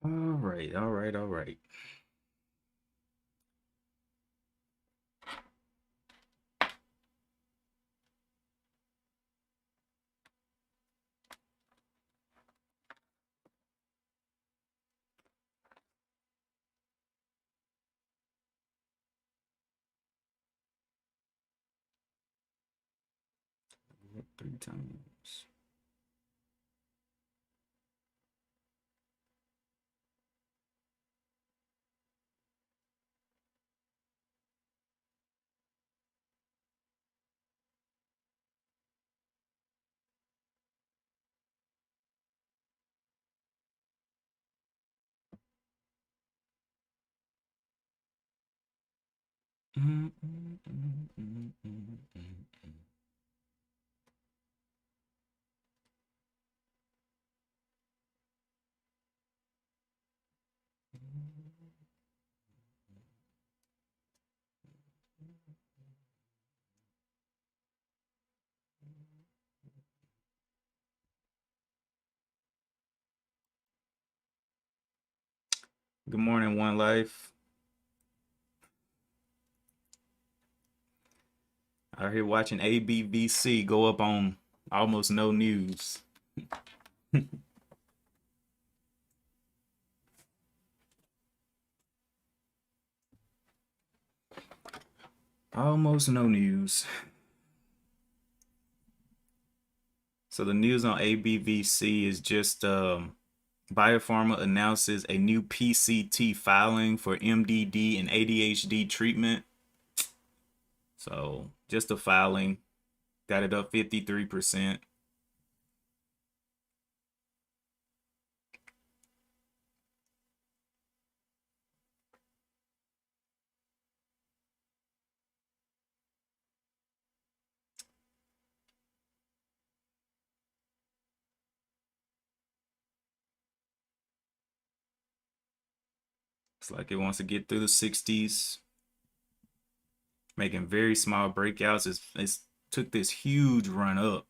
All right, all right, all right. Three times. Mm, mm, mm, mm, mm, mm, Good morning, One Life. Out here watching ABVC go up on almost no news. Almost no news. So the news on ABVC is just Biopharma announces a new PCT filing for MDD and ADHD treatment. So just the filing got it up 53%. Looks like it wants to get through the 60s, making very small breakouts. It's took this huge run up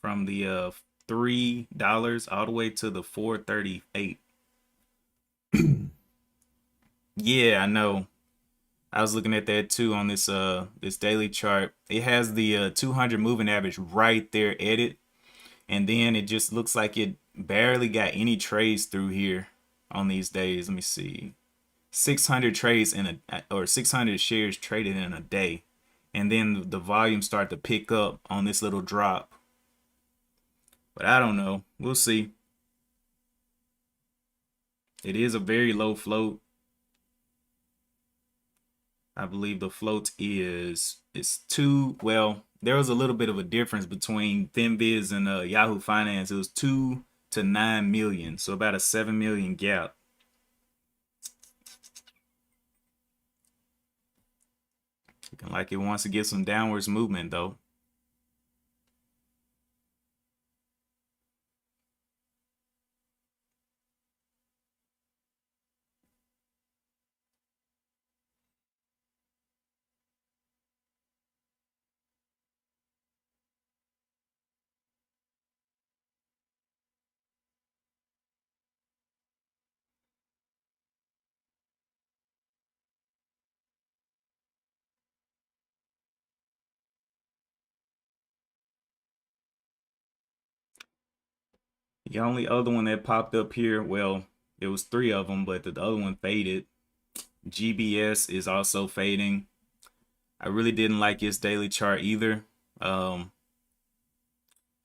from the $3 all the way to the 438. Yeah, I know. I was looking at that too on this daily chart. It has the 200 moving average right there at it, and then it just looks like it barely got any trades through here on these days. Let me see. 600 trades in a or 600 shares traded in a day, and then the volume start to pick up on this little drop. But I don't know. We'll see. It is a very low float. I believe the float is two. Well, there was a little bit of a difference between FinViz and Yahoo Finance. It was 2 to 9 million, so about a 7 million gap. Looking like it wants to get some downwards movement though. The only other one that popped up here, well, it was three of them, but the other one faded. GBS is also fading. I really didn't like its daily chart either. Has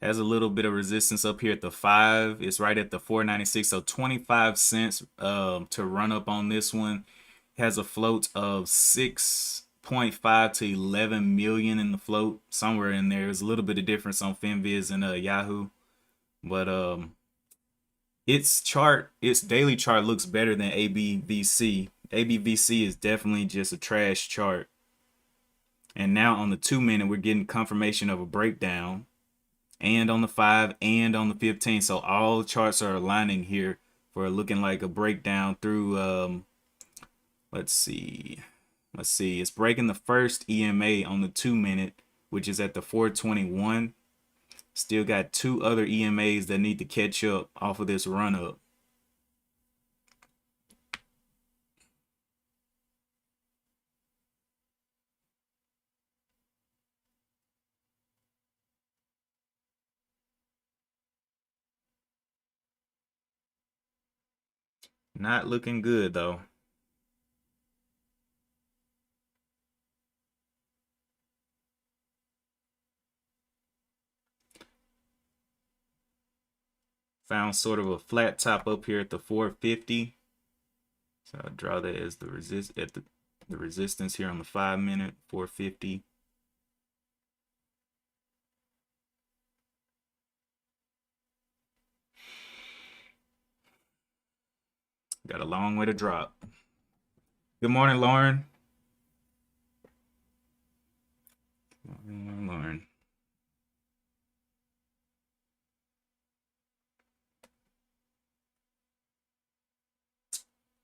a little bit of resistance up here at the 5. It's right at the 496, so 25 cents to run up on this one. Has a float of 6.5 to 11 million in the float, somewhere in there. There's a little bit of difference on FinViz and Yahoo, but its daily chart looks better than ABVC. ABVC is definitely just a trash chart. And now on the 2-minute, we're getting confirmation of a breakdown, and on the 5 and on the 15. So all charts are aligning here for looking like a breakdown through let's see. It's breaking the first EMA on the 2-minute, which is at the 421. Still got 2 other EMAs that need to catch up off of this run up. Not looking good though. Found sort of a flat top up here at the 450. So I'll draw that as the resistance here on the 5-minute, 450. Got a long way to drop. Good morning, Lauren. Lauren.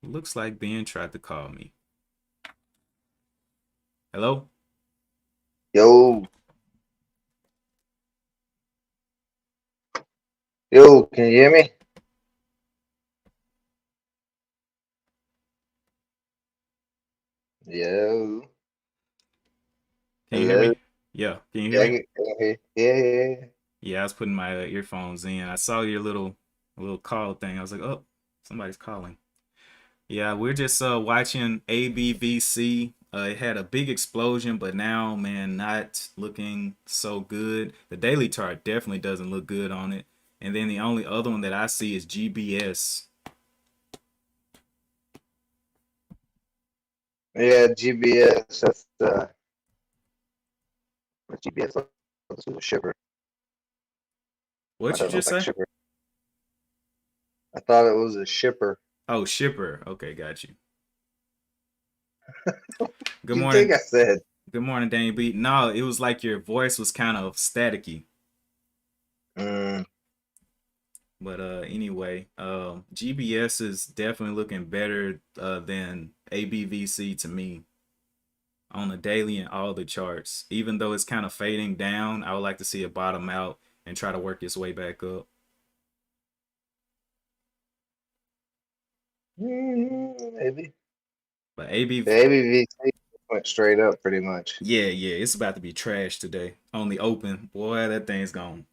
Looks like Ben tried to call me. Hello? Yo, yo, can you hear me? Yo, Can you hear me? hello. Yeah. Can you hear Yeah, me? yeah. Yeah, I was putting my earphones in. I saw your little call thing. I was like, oh, somebody's calling. Yeah, we're just watching ABVC. It had a big explosion, but now, man, not looking so good. The daily chart definitely doesn't look good on it. And then the only other one that I see is GBS. Yeah, GBS. That's GPS. This was a shipper. What That you looked just like say? shipper. I thought it was a shipper. Oh, shipper. Okay, got you. Good You think morning. I said? Good morning, Danny B. No, it was like your voice was kind of staticky. Mm, But anyway, GBS is definitely looking better than ABVC to me on the daily and all the charts. Even though it's kind of fading down, I would like to see it bottom out and try to work its way back up. maybe. But AB, The ABVC went straight up pretty much. yeah, yeah, it's about to be trash today on the open. Boy, that thing's gone.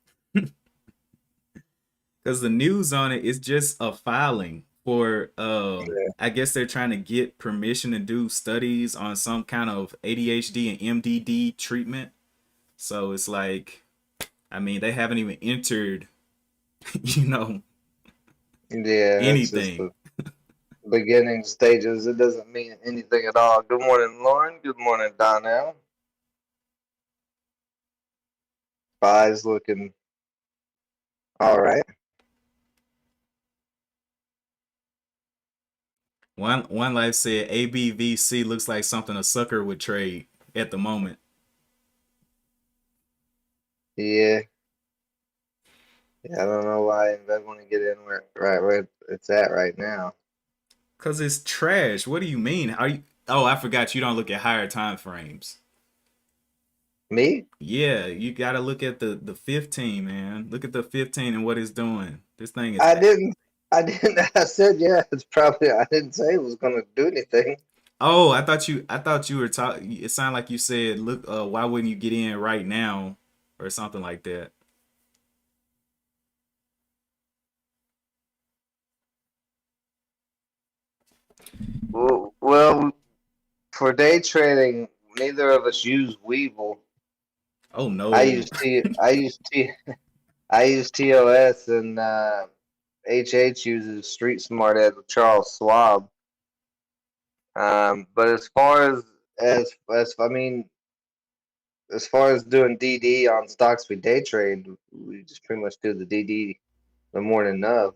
Because the news on it is just a filing for Yeah. I guess they're trying to get permission to do studies on some kind of ADHD and MDD treatment. So it's like, I mean, they haven't even entered, you know, Yeah, it's just anything. the beginning stages. It doesn't mean anything at all. Good morning, Lauren. Good morning, Donnell. Spies looking all right. One life said ABVC looks like something a sucker would trade at the moment. Yeah. Yeah, I don't know why they want to get in where it's at right now. Cause it's trash. What do you mean? Are you? Oh, I forgot you don't look at higher time frames. Me? Yeah, you gotta look at the 15, man. Look at the 15 and what it's doing. This thing is. I didn't. I didn't. I said yeah. It's probably. I didn't say it was gonna do anything. Oh, I thought you were talking. It sounded like you said, "Look, why wouldn't you get in right now?" or something like that. Well, for day trading, neither of us use Weevil. Oh I no. use T. I use T. I use TOS, and HH uses Street Smart as with Charles Schwab. But as far as I mean, as far as doing DD on stocks we day trade, we just pretty much do the DD the morning of.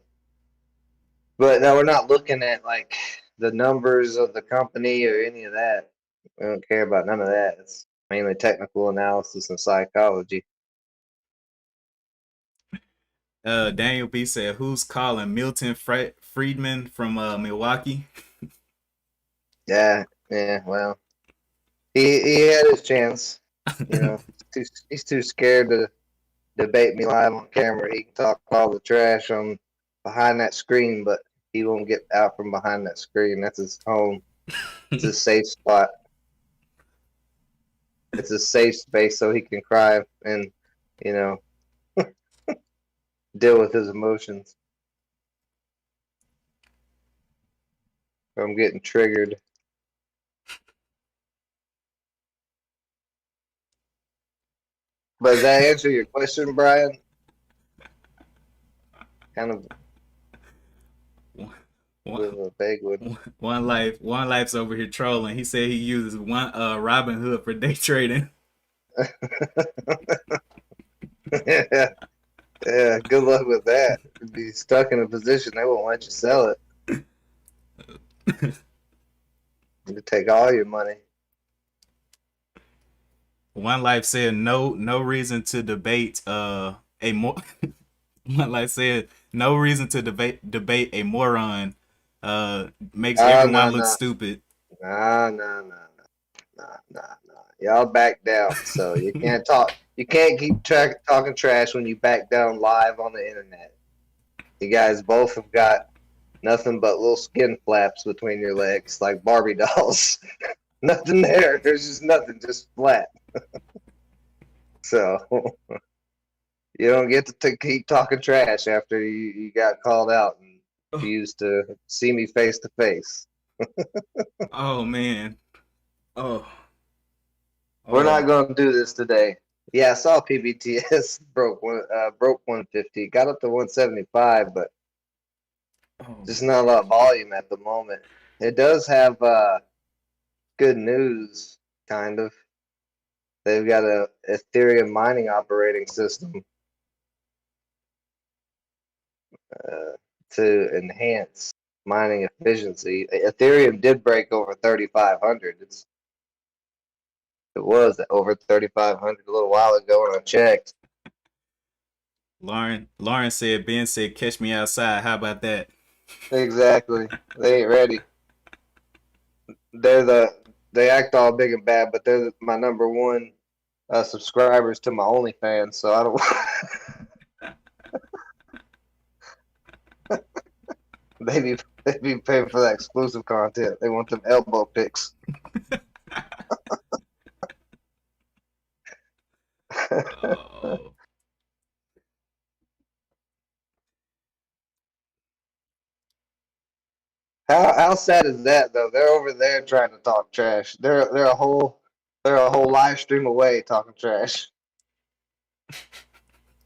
But no, we're not looking at like the numbers of the company or any of that. We don't care about none of that. It's mainly technical analysis and psychology. Daniel B said, "Who's calling Milton Friedman from Milwaukee?" Yeah, yeah. Well, he had his chance. You know, he's too scared to debate me live on camera. He can talk all the trash on behind that screen, but he won't get out from behind that screen. That's his home. It's his safe spot. It's a safe space so he can cry and, you know, deal with his emotions from getting triggered. But does that answer your question, Brian? Kind of one, with a vague one. one life's over here trolling. He said he uses one Robin Hood for day trading. Yeah, yeah. Good luck with that. You'd be stuck in a position they won't let you sell it. You take all your money. One life said no reason to debate a more one life said no reason to debate a moron makes Oh everyone no look no stupid. no no no no no no. Y'all back down, so you can't talk. You can't keep talking trash when you back down live on the internet. You guys both have got nothing but little skin flaps between your legs, like Barbie dolls. Nothing there. There's just nothing, just flat. So you don't get to keep talking trash after you got called out and Oh, refused to see me face to face. oh man. Oh. We're Oh. not going to do this today. Yeah, I saw PBTS broke 150, got up to 175, but Oh. just not a lot of volume at the moment. It does have good news, kind of. They've got a Ethereum mining operating system uh, to enhance mining efficiency. Ethereum did break over 3,500. It was over 3,500 a little while ago when I checked. Lauren said, Ben said, catch me outside. How about that? Exactly. They ain't ready. They act all big and bad, but they're my number one subscribers to my OnlyFans, so I don't. They be paying for that exclusive content. They want them elbow pics. Oh, How sad is that though? They're over there trying to talk trash. They're a whole live stream away talking trash.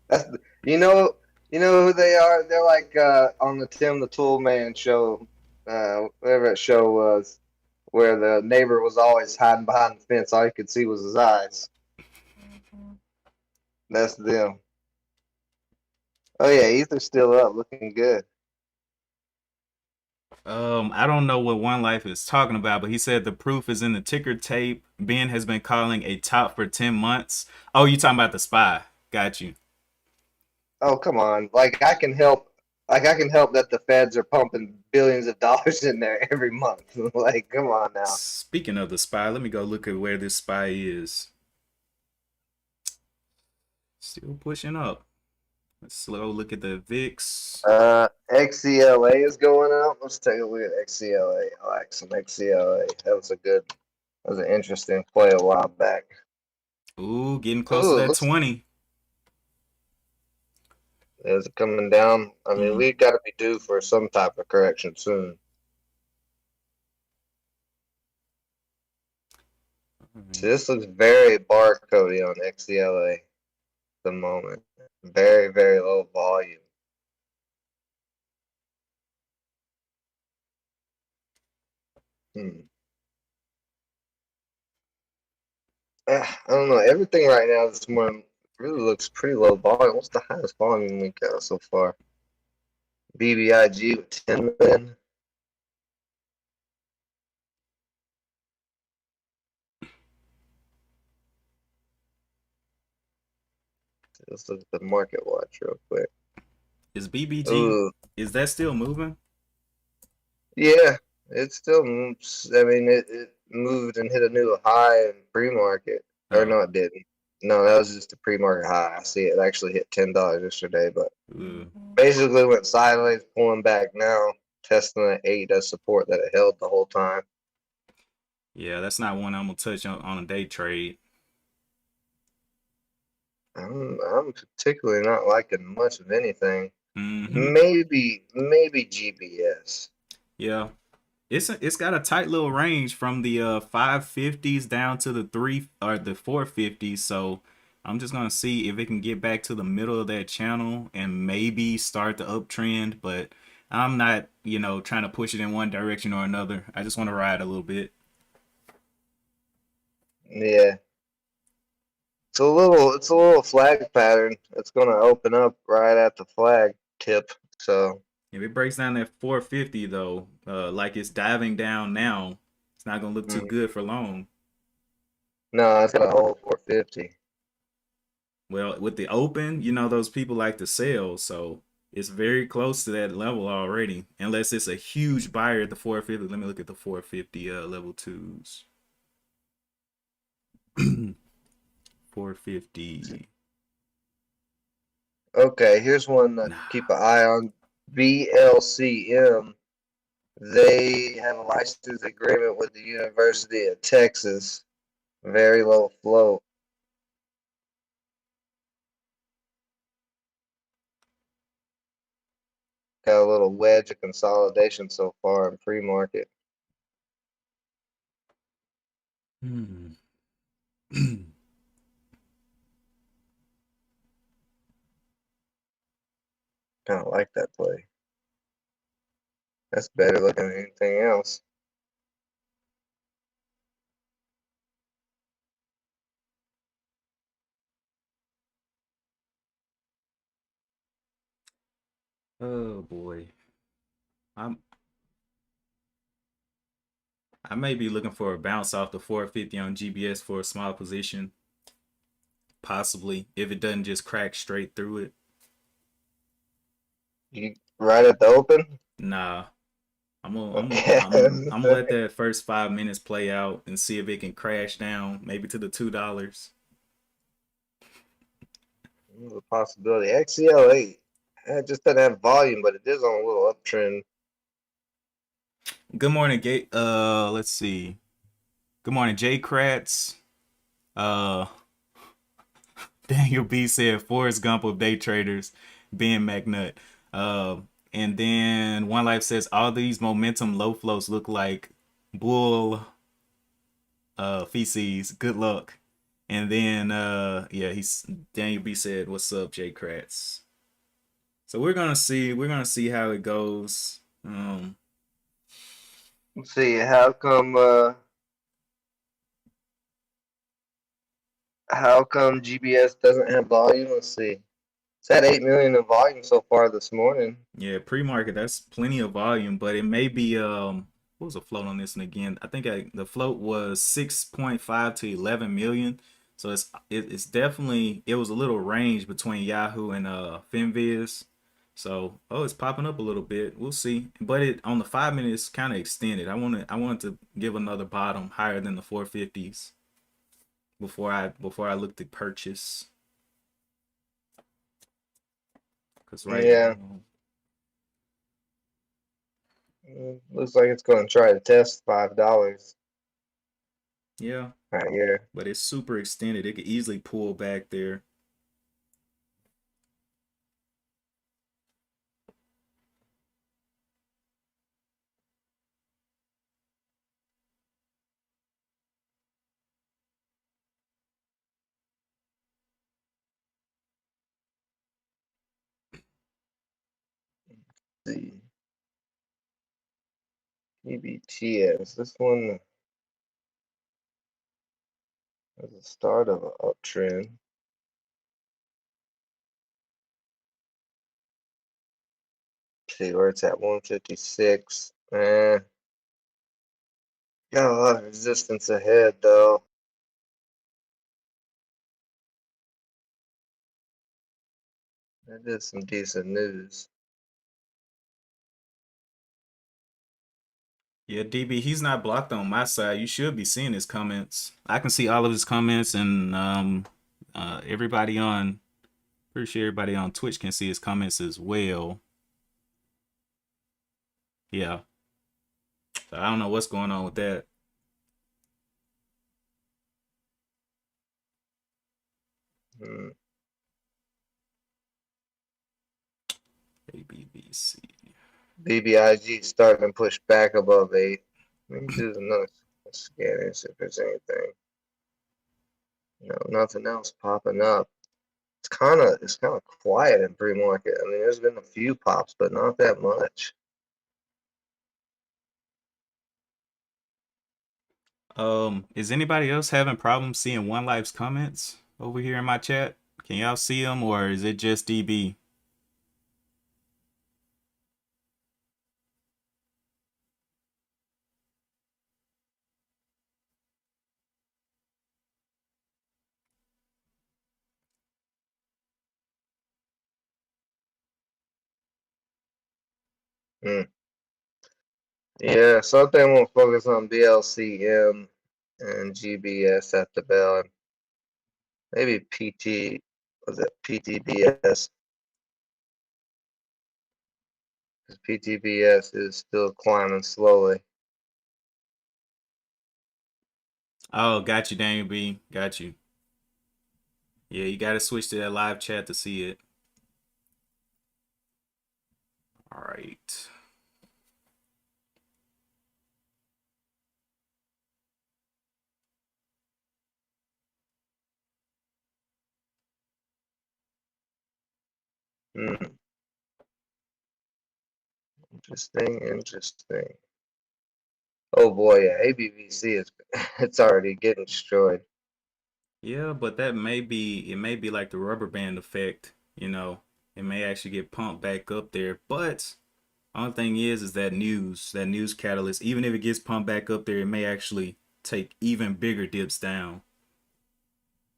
That's you know who they are. They're like on the Tim the Tool Man show, whatever that show was, where the neighbor was always hiding behind the fence. All you could see was his eyes. That's them. Oh yeah, Ether's still up, looking good. I don't know what One Life is talking about, but he said the proof is in the ticker tape. Ben has been calling a top for 10 months. Oh, you talking about the SPY? Got you. Oh come on, like I can help. Like I can help that the feds are pumping billions of dollars in there every month. Like, come on now. Speaking of the SPY, let me go look at where this SPY is. Still pushing up. Let's go look at the VIX. XCLA is going up. Let's take a look at XCLA. I like some XCLA. That was an interesting play a while back. Ooh, getting close to Ooh, that looks 20. is it coming down? I mean, Mm. we got to be due for some type of correction soon. So Alright. this looks very barcodey on XCLA at the moment. Very, very low volume. Hmm. I don't know. Everything right now this morning really looks pretty low volume. What's the highest volume we got so far? BBIG with 10 million. Let's look at the market watch real quick. Is BBG, Ooh, is that still moving? yeah, it still moves. I mean, it moved and hit a new high in pre-market. Or Oh. no, it didn't. No, that was just a pre-market high. I see it actually hit $10 yesterday, but Ooh. basically went sideways, pulling back now, testing the 8 as support that it held the whole time. Yeah, that's not one I'm gonna touch on a day trade. I'm particularly not liking much of anything. Mm-hmm. Maybe GBS. Yeah. It's got a tight little range from the 550s down to the 450s. So I'm just gonna see if it can get back to the middle of that channel and maybe start the uptrend. But I'm not, trying to push it in one direction or another. I just want to ride a little bit. Yeah. It's a little flag pattern. It's gonna open up right at the flag tip. So If it breaks down that 450 though, like it's diving down now, it's not gonna look too mm, good for long. no, it's gonna hold 450. Well, with the open, those people like to sell, so it's very close to that level already. Unless it's a huge buyer at the 450. Let me look at the 450 level twos. 450. Okay, here's one to keep Nah. an eye on. BLCM. They have a license agreement with the University of Texas. Very low float. Got a little wedge of consolidation so far in pre-market. Hmm. Kind of like that play. That's better looking than anything else. Oh boy. I'm I may be looking for a bounce off the 450 on GBS for a small position, possibly if it doesn't just crack straight through it. You right at the open? Nah, Yeah. I'm gonna let that first 5 minutes play out and see if it can crash down, maybe to the $2. There's a possibility. XCL8. It just doesn't have volume, but it is on a little uptrend. Good morning, Gate. Let's see. Good morning, Jay Kratz. Uh, Daniel B said Forrest Gump of day traders, Ben McNutt. Uh, and then One Life says all these momentum low flows look like bull feces. Good luck. And then yeah, he's Daniel B said, "What's up, Jay Kratz?" So we're gonna see how it goes. Let's see, how come GBS doesn't have volume? Let's see. It's at 8 million in volume so far this morning. Yeah, pre-market, that's plenty of volume, but it may be what was the float on this one again? I think the float was 6.5 to 11 million. So it's definitely, it was a little range between Yahoo and Finviz. So it's popping up a little bit. We'll see. But it on the 5 minutes kind of extended. I wanted to give another bottom higher than the 450s before I look to purchase. Cause right Yeah, now, looks like it's going to try to test $5 yeah, right here. but it's super extended. It could easily pull back there. Let's see, EBTS. This one is the start of an uptrend. See where it's at 156. Got a lot of resistance ahead though. That is some decent news. Yeah, DB, he's not blocked on my side. You should be seeing his comments. I can see all of his comments, and everybody on, pretty sure everybody on Twitch can see his comments as well. Yeah, so I don't know what's going on with that. Hmm. ABVC. BBIG starting to push back above 8. Let me do another scan and see if there's anything. No, nothing else popping up. It's kind of quiet in pre-market. I mean, there's been a few pops, but not that much. Is anybody else having problems seeing One Life's comments over here in my chat? Can y'all see them, or is it just DB? Hmm. Yeah, so I think I'm gonna focus on BLCM and GBS at the bell, and maybe was it PTBS? Because PTBS is still climbing slowly. Oh, got you, Daniel B. Got you. Yeah, you got to switch to that live chat to see it. All right. Hmm. Interesting. Oh boy, yeah, ABVC is it's already getting destroyed. Yeah, but that may be it may be like the rubber band effect, It may actually get pumped back up there, but only thing is that news catalyst. Even if it gets pumped back up there, it may actually take even bigger dips down.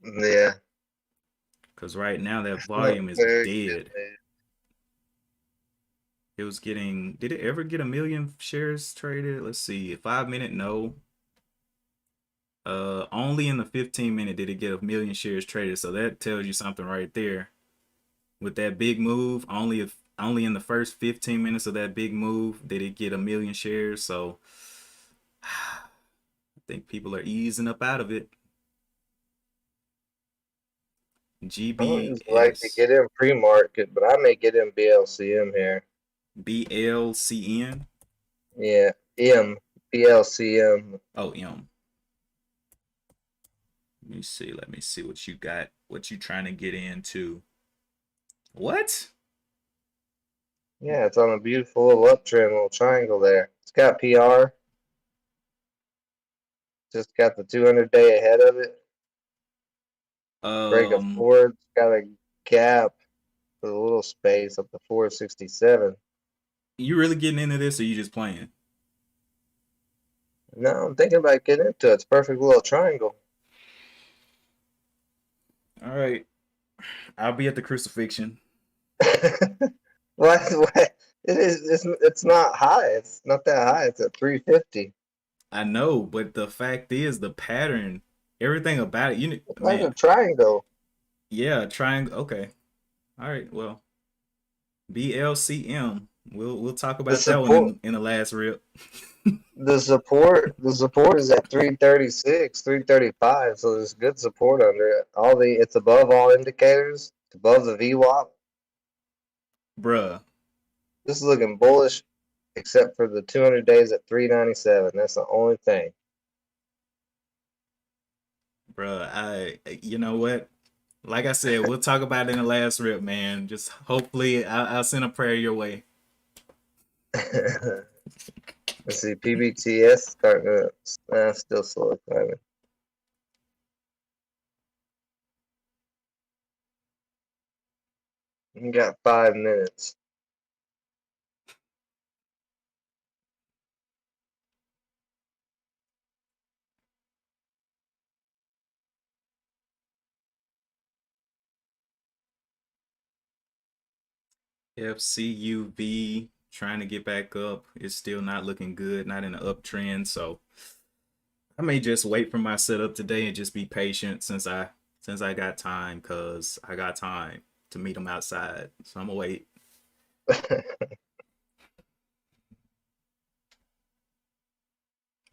Yeah. Because right now that Not volume is very good dead. news. It was getting. Did it ever get a million shares traded? Let's see. 5 minute, no. Only in the 15 minute did it get a million shares traded. So that tells you something right there. With that big move, only in the first 15 minutes of that big move did it get a million shares. So I think people are easing up out of it. I don't usually like to GBS, get in pre-market, but I may get in BLCM here. BLCN. Yeah, BLCM. Oh, M. Let me see. Let me see what you got. What you trying to get into? What? Yeah, it's on a beautiful little uptrend, little triangle there. It's got PR, just got the 200-day ahead of it. Break of Um, forwards, got a gap with a little space up to 467. you really getting into this, or you just playing? No, I'm thinking about getting into it. It's a perfect little triangle. All right, I'll be at the crucifixion. What? It is. It's not high. It's not that high. It's at 350. I know, but the fact is, the pattern, everything about it, It's like a man. triangle. Yeah, triangle. Okay. All right. Well, BLCM. We'll talk The about that one support. in the last rip. The support is at 336, 335, so there's good support under it. It's above all indicators. It's above the VWAP. Bruh, This is looking bullish, except for the 200 days at 397. That's the only thing. bruh. You know what? Like I said, we'll talk about it in the last rip, man. Just hopefully, I'll send a prayer your way. Let's see, PBTS starting to still slow climbing. You got 5 minutes. FCUV trying to get back up. It's still not looking good, not in the uptrend. So I may just wait for my setup today and just be patient since I got time, cause I got time to meet them outside. So I'm gonna wait.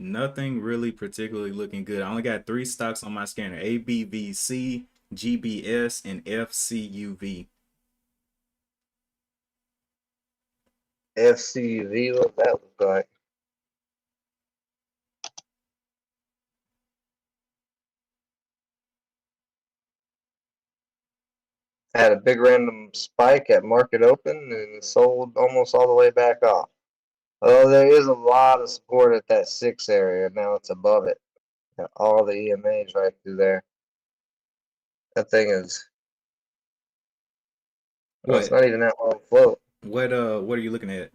Nothing really particularly looking good. I only got three stocks on my scanner: ABVC, GBS, and FCUV. FCUV, what that look like? Had a big random spike at market open and sold almost all the way back off. Oh, there is a lot of support at that 6 area. Now it's above it. Got all the EMAs right through there. That thing is, oh, it's What? not even that long float. What are you looking at?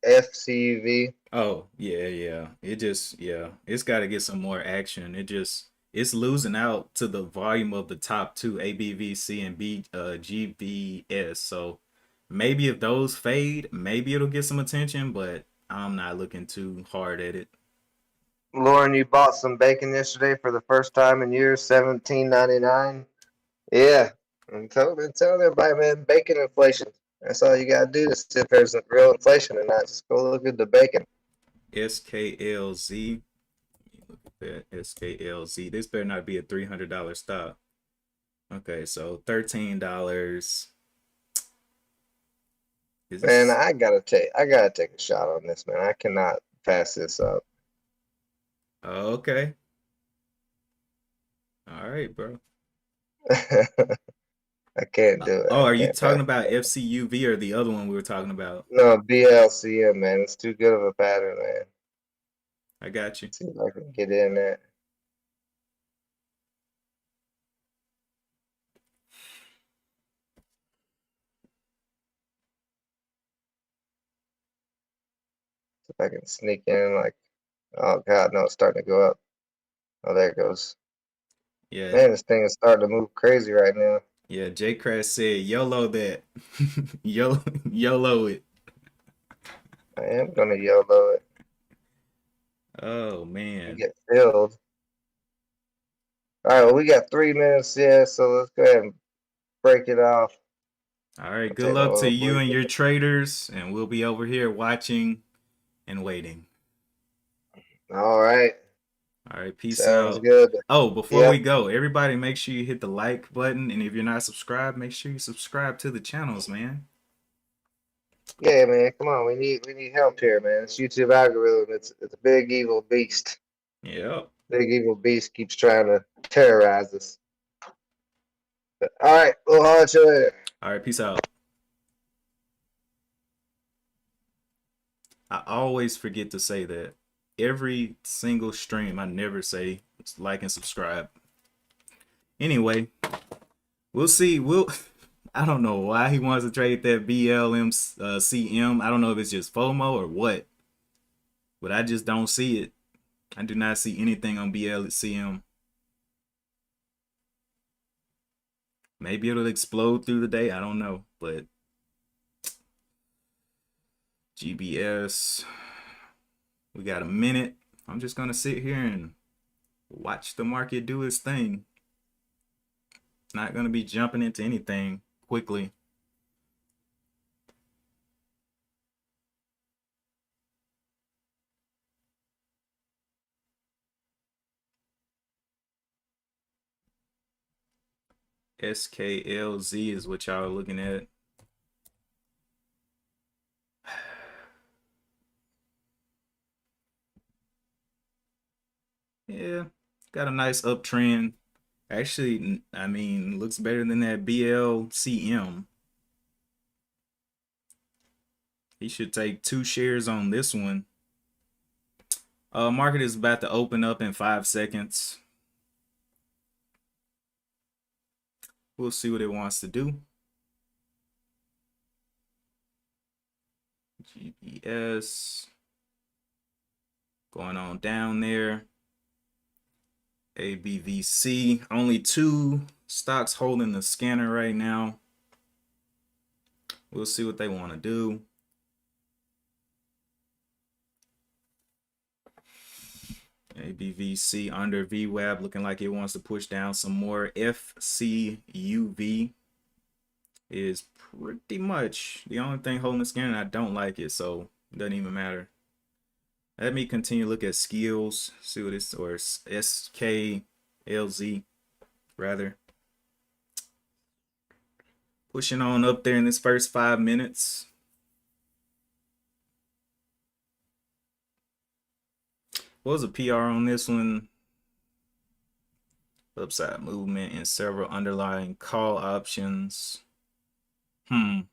FCUV. Oh, yeah, yeah. It's got to get some more action. It's losing out to the volume of the top two, ABVC and GBS. So maybe if those fade, maybe it'll get some attention, but I'm not looking too hard at it. Lauren, you bought some bacon yesterday for the first time in years, 17.99. Yeah, I'm telling everybody, man, bacon inflation. That's all you gotta do to see if there's real inflation or not. Just go look at the bacon. SKLZ. Look at that. SKLZ. This better not be a $300 stock. Okay, so $13. Is Man, this I gotta take a shot on this, man. I cannot pass this up. okay? All right, bro. I can't do it. Oh, I are you can't pass talking about it up. FCUV or the other one we were talking about? No, BLCM, man. It's too good of a pattern, man. I got you. See if I can get in there. If I can sneak in, like, oh God, no, it's starting to go up. Oh, there it goes. Yeah, Man, this thing is starting to move crazy right now. yeah. J Crash said, "YOLO that, YOLO it." I am gonna YOLO it Oh and man. get filled. All right, well, we got 3 minutes, yeah, so let's go ahead and break it off. All right. I'll Good take my luck to little you break. and your traders, and we'll be over here watching and waiting. All right, All right. Peace sounds out. good. Oh, before we Yep. go, everybody make sure you hit the like button, and if you're not subscribed, make sure you subscribe to the channels, man. Yeah, man, come on, we need help here, man. This YouTube algorithm, it's a big evil beast. Yep. Big evil beast keeps trying to terrorize us. But, all right, we'll holler at you later. All right. Peace out. I always forget to say that. Every single stream, I never say like and subscribe. Anyway, we'll see. I don't know why he wants to trade that BLM CM. I don't know if it's just FOMO or what, but I just don't see it. I do not see anything on BLCM. Maybe it'll explode through the day. I don't know, but GBS, we got a minute. I'm just gonna sit here and watch the market do its thing. Not gonna be jumping into anything quickly. SKLZ is what y'all are looking at. Yeah, got a nice uptrend. Actually, I mean, looks better than that BLCM. He should take 2 shares on this one. Market is about to open up in 5 seconds. We'll see what it wants to do. GPS going on down there. ABVC, only 2 stocks holding the scanner right now. We'll see what they want to do. ABVC under VWAP looking like it wants to push down some more. FCUV is pretty much the only thing holding the scanner. I don't like it, so it doesn't even matter. Let me continue to look at skills, see what it's, or SKLZ rather. Pushing on up there in this first 5 minutes. What was the PR on this one? Upside movement and several underlying call options. Have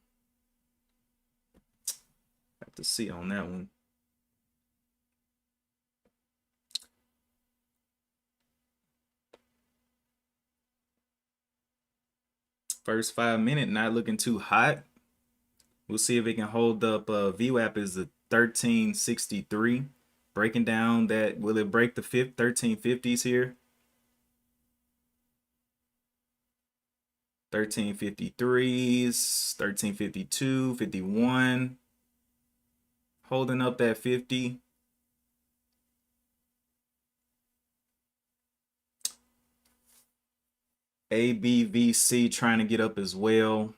to see on that one. First 5 minute, not looking too hot. We'll see if it can hold up. VWAP is the 1363. Breaking down that, will it break the 1350s here? 1353s, 1352, 51. Holding up that 50. ABVC trying to get up as well.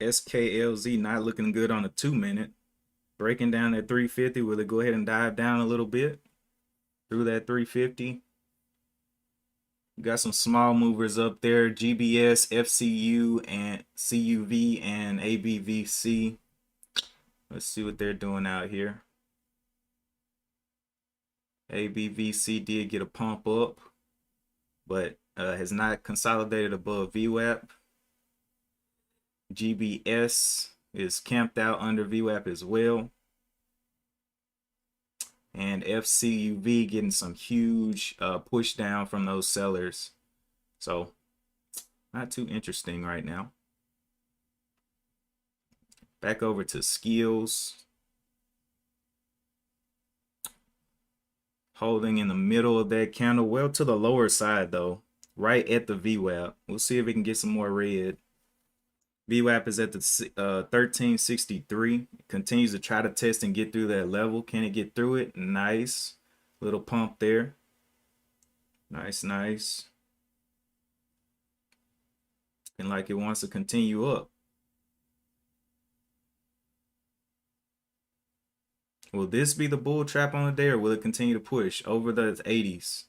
SKLZ not looking good on a 2 minute. Breaking down at 350. Will it go ahead and dive down a little bit through that 350? Got some small movers up there. GBS, FCU, and CUV, and ABVC. Let's see what they're doing out here. ABVC did get a pump up, but has not consolidated above VWAP. GBS is camped out under VWAP as well. and FCUV getting some huge push down from those sellers. So not too interesting right now. Back over to skills. Holding in the middle of that candle, well to the lower side though, right at the VWAP. We'll see if we can get some more red. VWAP is at the 1363. Continues to try to test and get through that level. Can it get through it? Nice. Little pump there. Nice, nice. And like it wants to continue up. Will this be the bull trap on the day, or will it continue to push over the 80s?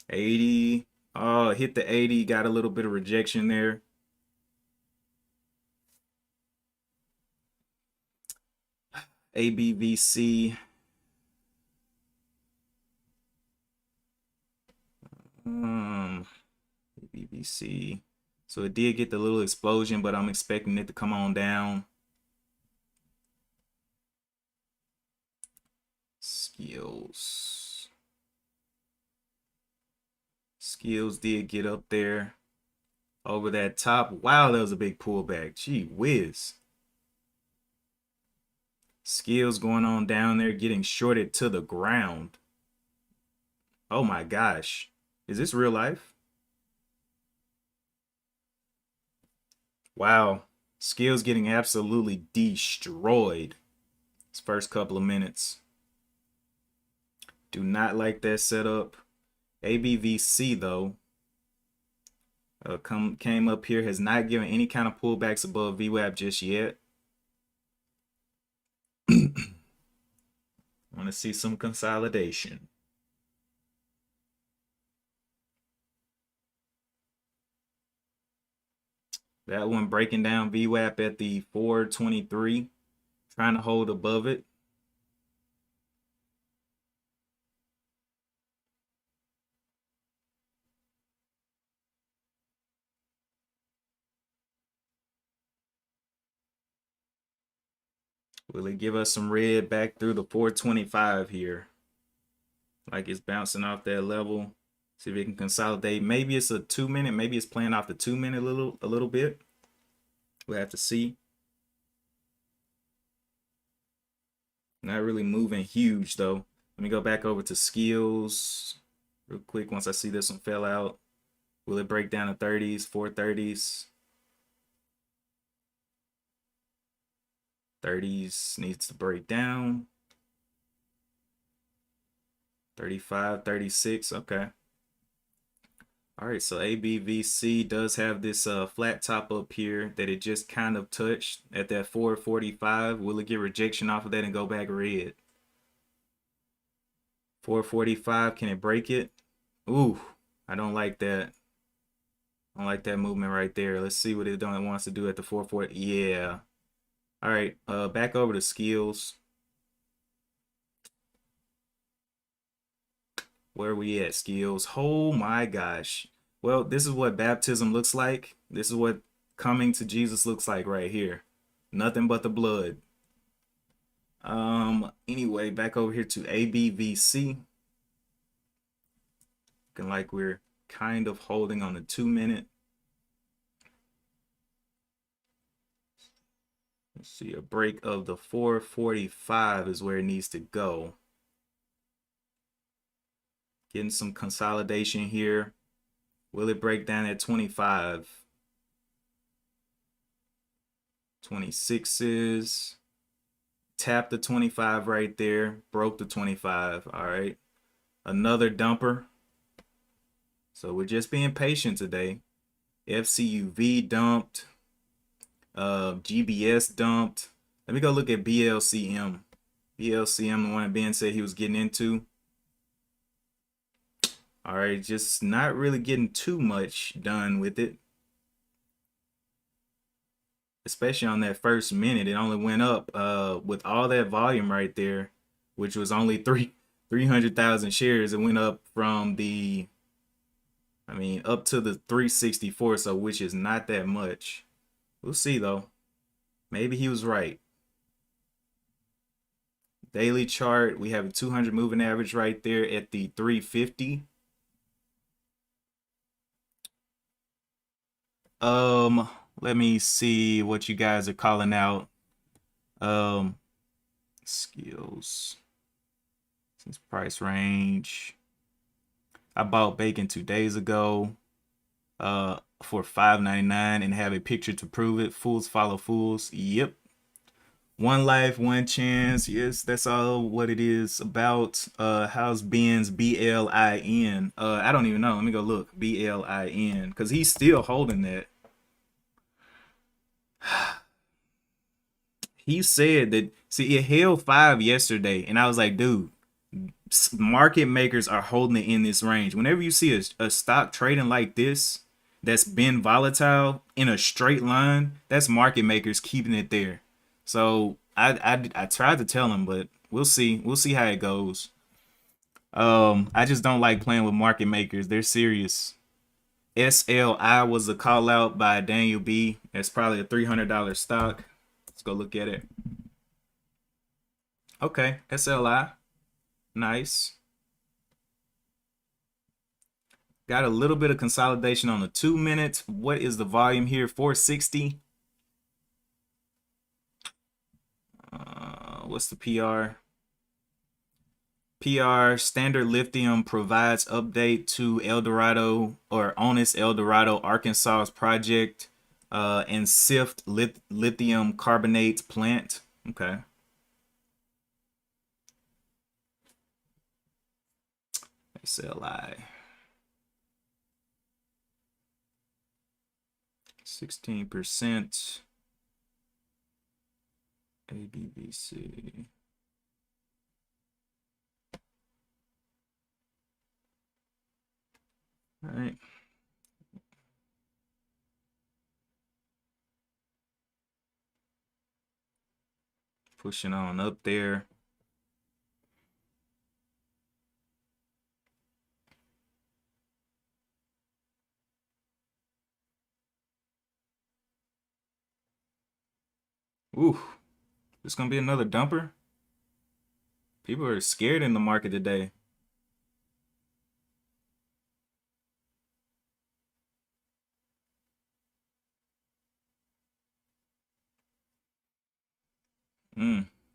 80. Oh, hit the 80. Got a little bit of rejection there. ABVC. ABVC. So it did get the little explosion, but I'm expecting it to come on down. Skills. Skills did get up there over that top. Wow, that was a big pullback. Gee whiz. Skills going on down there, getting shorted to the ground. Oh my gosh. Is this real life? Wow. Skills getting absolutely destroyed. This first couple of minutes. Do not like that setup. ABVC though came up here, has not given any kind of pullbacks above VWAP just yet. Want to see some consolidation. That one breaking down VWAP at the 423, trying to hold above it. Will it give us some red back through the 425 here? Like it's bouncing off that level. See if it can consolidate. Maybe it's a 2 minute. Maybe it's playing off the 2 minute a little bit. We'll have to see. Not really moving huge though. Let me go back over to skills real quick once I see this one fell out. Will it break down to 30s, 430s? 30s needs to break down. 35, 36, okay. All right, so ABVC does have this flat top up here that it just kind of touched at that 445. Will it get rejection off of that and go back red? 445, can it break it? Ooh, I don't like that. I don't like that movement right there. Let's see what it wants to do at the 440. Yeah. All right, back over to skills. Where are we at, skills? Oh my gosh. Well, this is what baptism looks like. This is what coming to Jesus looks like right here. Nothing but the blood. Anyway, back over here to ABVC. Looking like we're kind of holding on the 2 minute. Let's see, a break of the 445 is where it needs to go. Getting some consolidation here. Will it break down at 25? 26s. Tap the 25 right there. Broke the 25. All right. Another dumper. So we're just being patient today. FCUV dumped. GBS dumped. Let me go look at BLCM. BLCM, the one that Ben said he was getting into. All right, just not really getting too much done with it. Especially on that first minute, it only went up with all that volume right there, which was only 300,000 shares. It went up from the, up to the 364, so which is not that much. We'll see though. Maybe he was right. Daily chart, we have a 200 moving average right there at the 350. Let me see what you guys are calling out. Skills. Since price range. I bought bacon 2 days ago for $5.99 and have a picture to prove it. Fools follow fools. Yep. One life, one chance. Yes, that's all what it is about. How's Ben's BLIN? I don't even know. Let me go look. BLIN. Because he's still holding that. He said that, see, it held 5 yesterday. And I was like, dude, market makers are holding it in this range. Whenever you see a stock trading like this, that's been volatile in a straight line, that's market makers keeping it there. So I tried to tell him, but we'll see. We'll see how it goes. I just don't like playing with market makers. They're serious. SLI was a call out by Daniel B. That's probably a $300 stock. Let's go look at it. Okay, SLI. Nice. Got a little bit of consolidation on the 2 minutes. What is the volume here? 460. What's the PR? PR Standard Lithium provides update to El Dorado or Onus El Dorado, Arkansas's project and SIFT lithium carbonate plant. Okay. SLI. 16%. ABVC. All right. Pushing on up there. Ooh, this gonna be another dumper. People are scared in the market today.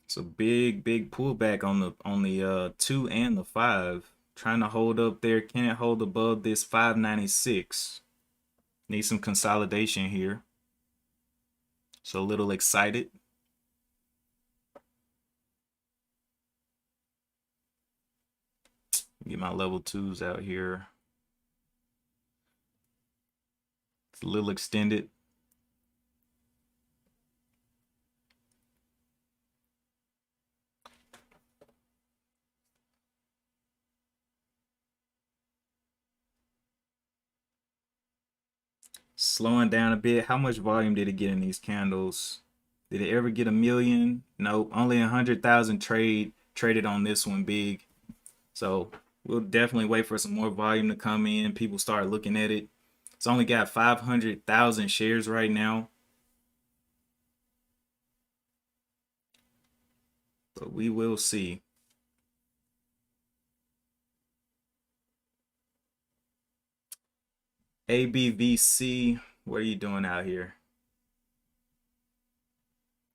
It's a big pullback on the 2 and the 5. Trying to hold up there. Can't hold above this 596. Need some consolidation here. So a little excited. Get my level 2s out here. It's a little extended. Slowing down a bit. How much volume did it get in these candles? Did it ever get a million? Nope. Only 100,000 traded on this one big. So we'll definitely wait for some more volume to come in. People start looking at it. It's only got 500,000 shares right now. But we will see. ABVC, what are you doing out here?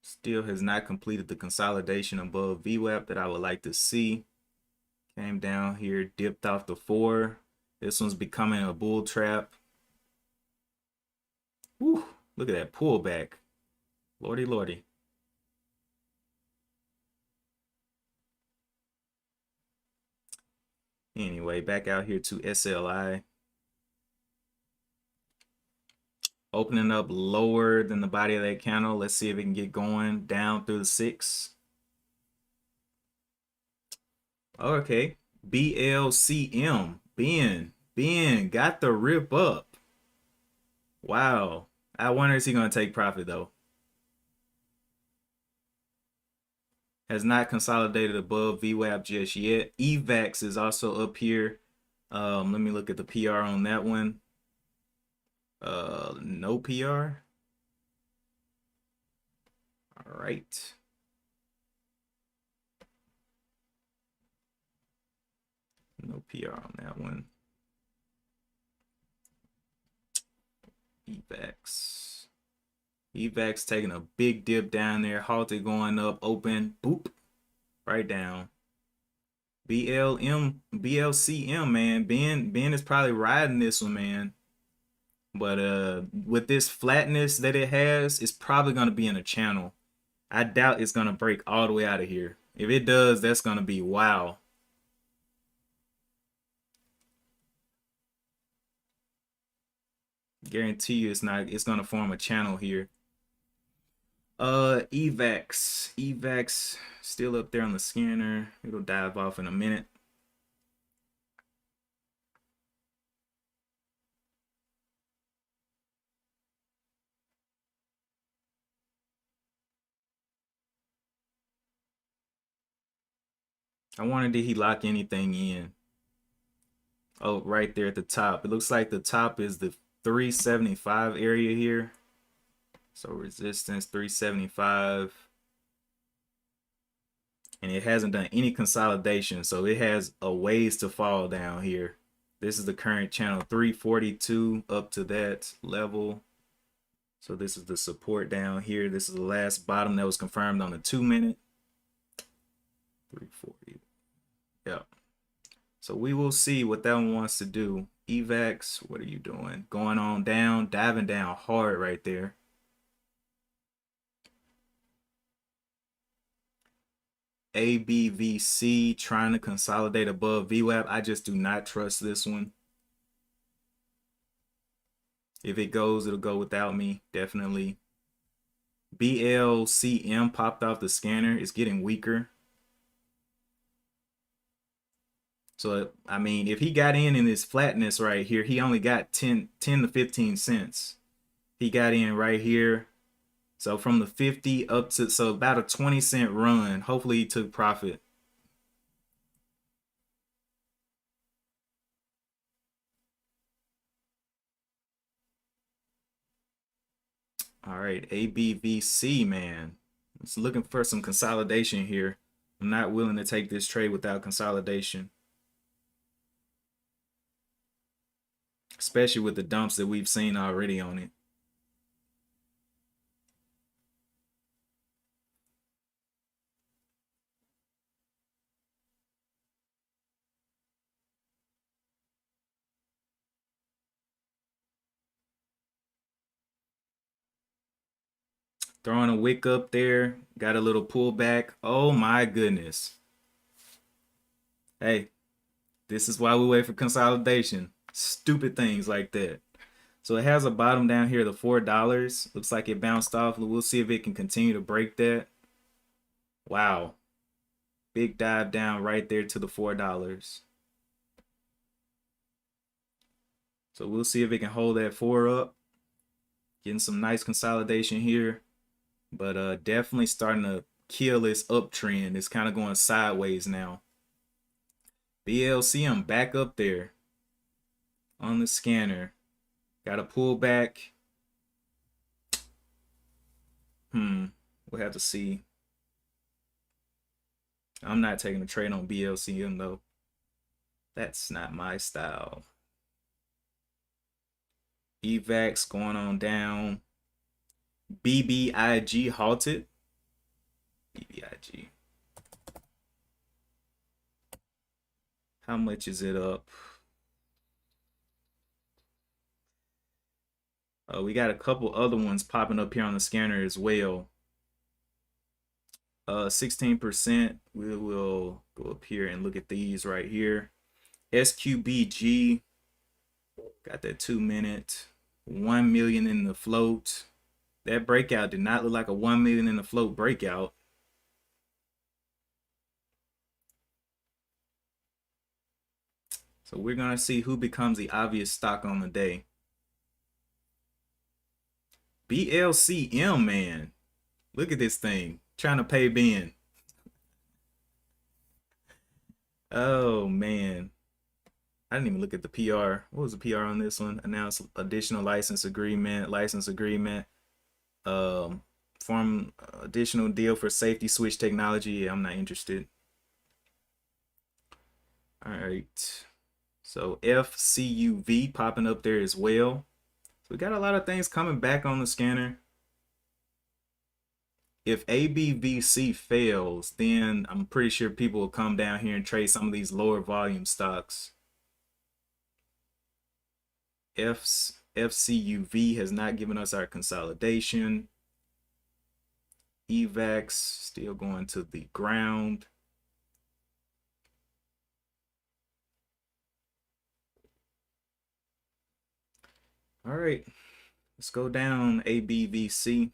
Still has not completed the consolidation above VWAP that I would like to see. Came down here, dipped off the 4. This one's becoming a bull trap. Whew, look at that pullback. Lordy, lordy. Anyway, back out here to SLI. Opening up lower than the body of that candle. Let's see if it can get going down through the 6. Okay. BLCM. Ben got the rip up. Wow. I wonder, is he going to take profit though? Has not consolidated above VWAP just yet. EVAX is also up here. Let me look at the PR on that one. No PR. All right. PR on that one. EVAX. EVAX taking a big dip down there. Halted going up. Open. Boop. Right down. BLCM, man. Ben is probably riding this one, man. But with this flatness that it has, it's probably gonna be in a channel. I doubt it's gonna break all the way out of here. If it does, that's gonna be wow. Guarantee you it's gonna form a channel here. EVAX still up there on the scanner. It'll dive off in a minute. I wonder, did he lock anything in? Oh, right there at the top. It looks like the top is the 375 area here. So resistance 375. And it hasn't done any consolidation. So it has a ways to fall down here. This is the current channel 342 up to that level. So this is the support down here. This is the last bottom that was confirmed on the 2-minute. 340. Yep. So we will see what that one wants to do. EVAX, what are you doing? Going on down, diving down hard right there. ABVC trying to consolidate above VWAP. I just do not trust this one. If it goes, it'll go without me, definitely. BLCM popped off the scanner. It's getting weaker. So, I mean, if he got in this flatness right here, he only got 10 to 15 cents. He got in right here. So from the 50 up to, so about a 20-cent run. Hopefully he took profit. All right, ABVC, man. It's looking for some consolidation here. I'm not willing to take this trade without consolidation. Especially with the dumps that we've seen already on it. Throwing a wick up there. Got a little pullback. Oh my goodness. Hey, this is why we wait for consolidation. Stupid things like that. So it has a bottom down here, the $4. Looks like it bounced off. We'll see if it can continue to break that. Wow. Big dive down right there to the $4. So we'll see if it can hold that 4 up. Getting some nice consolidation here. But definitely starting to kill this uptrend. It's kind of going sideways now. BLCM back up there on the scanner. Got to pull back. We'll have to see. I'm not taking a trade on BLCM though. That's not my style. EVAX going on down. BBIG halted. BBIG. How much is it up? We got a couple other ones popping up here on the scanner as well. 16%. We will go up here and look at these right here. SQBG got that 2-minute. 1 million in the float. That breakout did not look like a 1 million in the float breakout. So we're gonna see who becomes the obvious stock on the day. BLCM, man. Look at this thing. Trying to pay Ben. Oh, man. I didn't even look at the PR. What was the PR on this one? Announced additional license agreement. Form additional deal for safety switch technology. Yeah, I'm not interested. All right. So FCUV popping up there as well. So we got a lot of things coming back on the scanner. If ABVC fails, then I'm pretty sure people will come down here and trade some of these lower volume stocks. FCUV has not given us our consolidation. EVAX still going to the ground. All right, let's go down ABVC.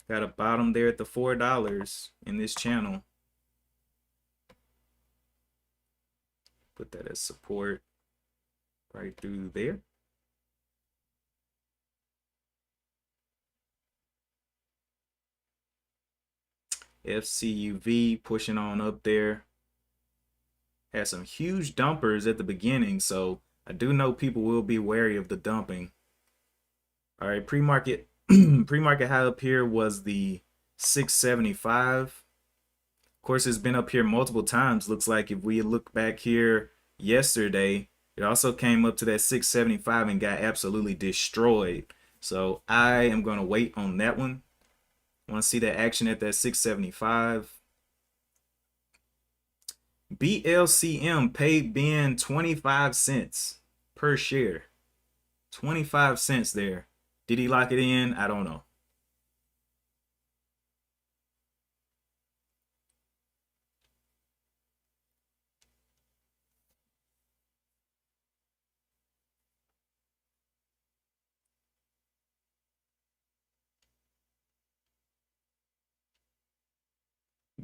Got a bottom there at the $4 in this channel. Put that as support right through there. FCUV pushing on up there. Had some huge dumpers at the beginning, so I do know people will be wary of the dumping. All right, pre-market pre-market high up here was the 675. Of course, it's been up here multiple times. Looks like if we look back here yesterday, it also came up to that 675 and got absolutely destroyed. So I am going to wait on that one. I want to see that action at that 675. BLCM paid Ben 25 cents per share. 25 cents there. Did he lock it in? I don't know.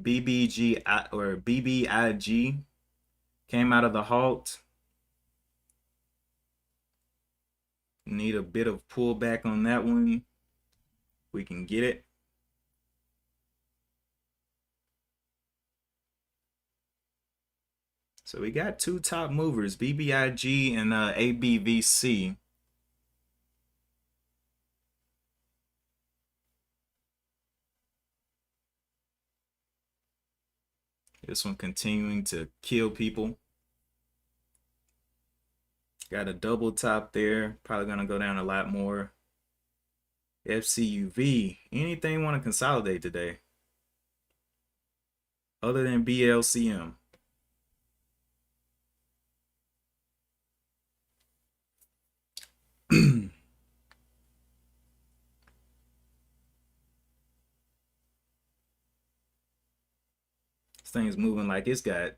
BBG or BBIG came out of the halt. Need a bit of pullback on that one. We can get it. So we got two top movers, BBIG and ABVC. This one continuing to kill people. Got a double top there. Probably going to go down a lot more. FCUV. Anything want to consolidate today? Other than BLCM. This thing is moving like it's got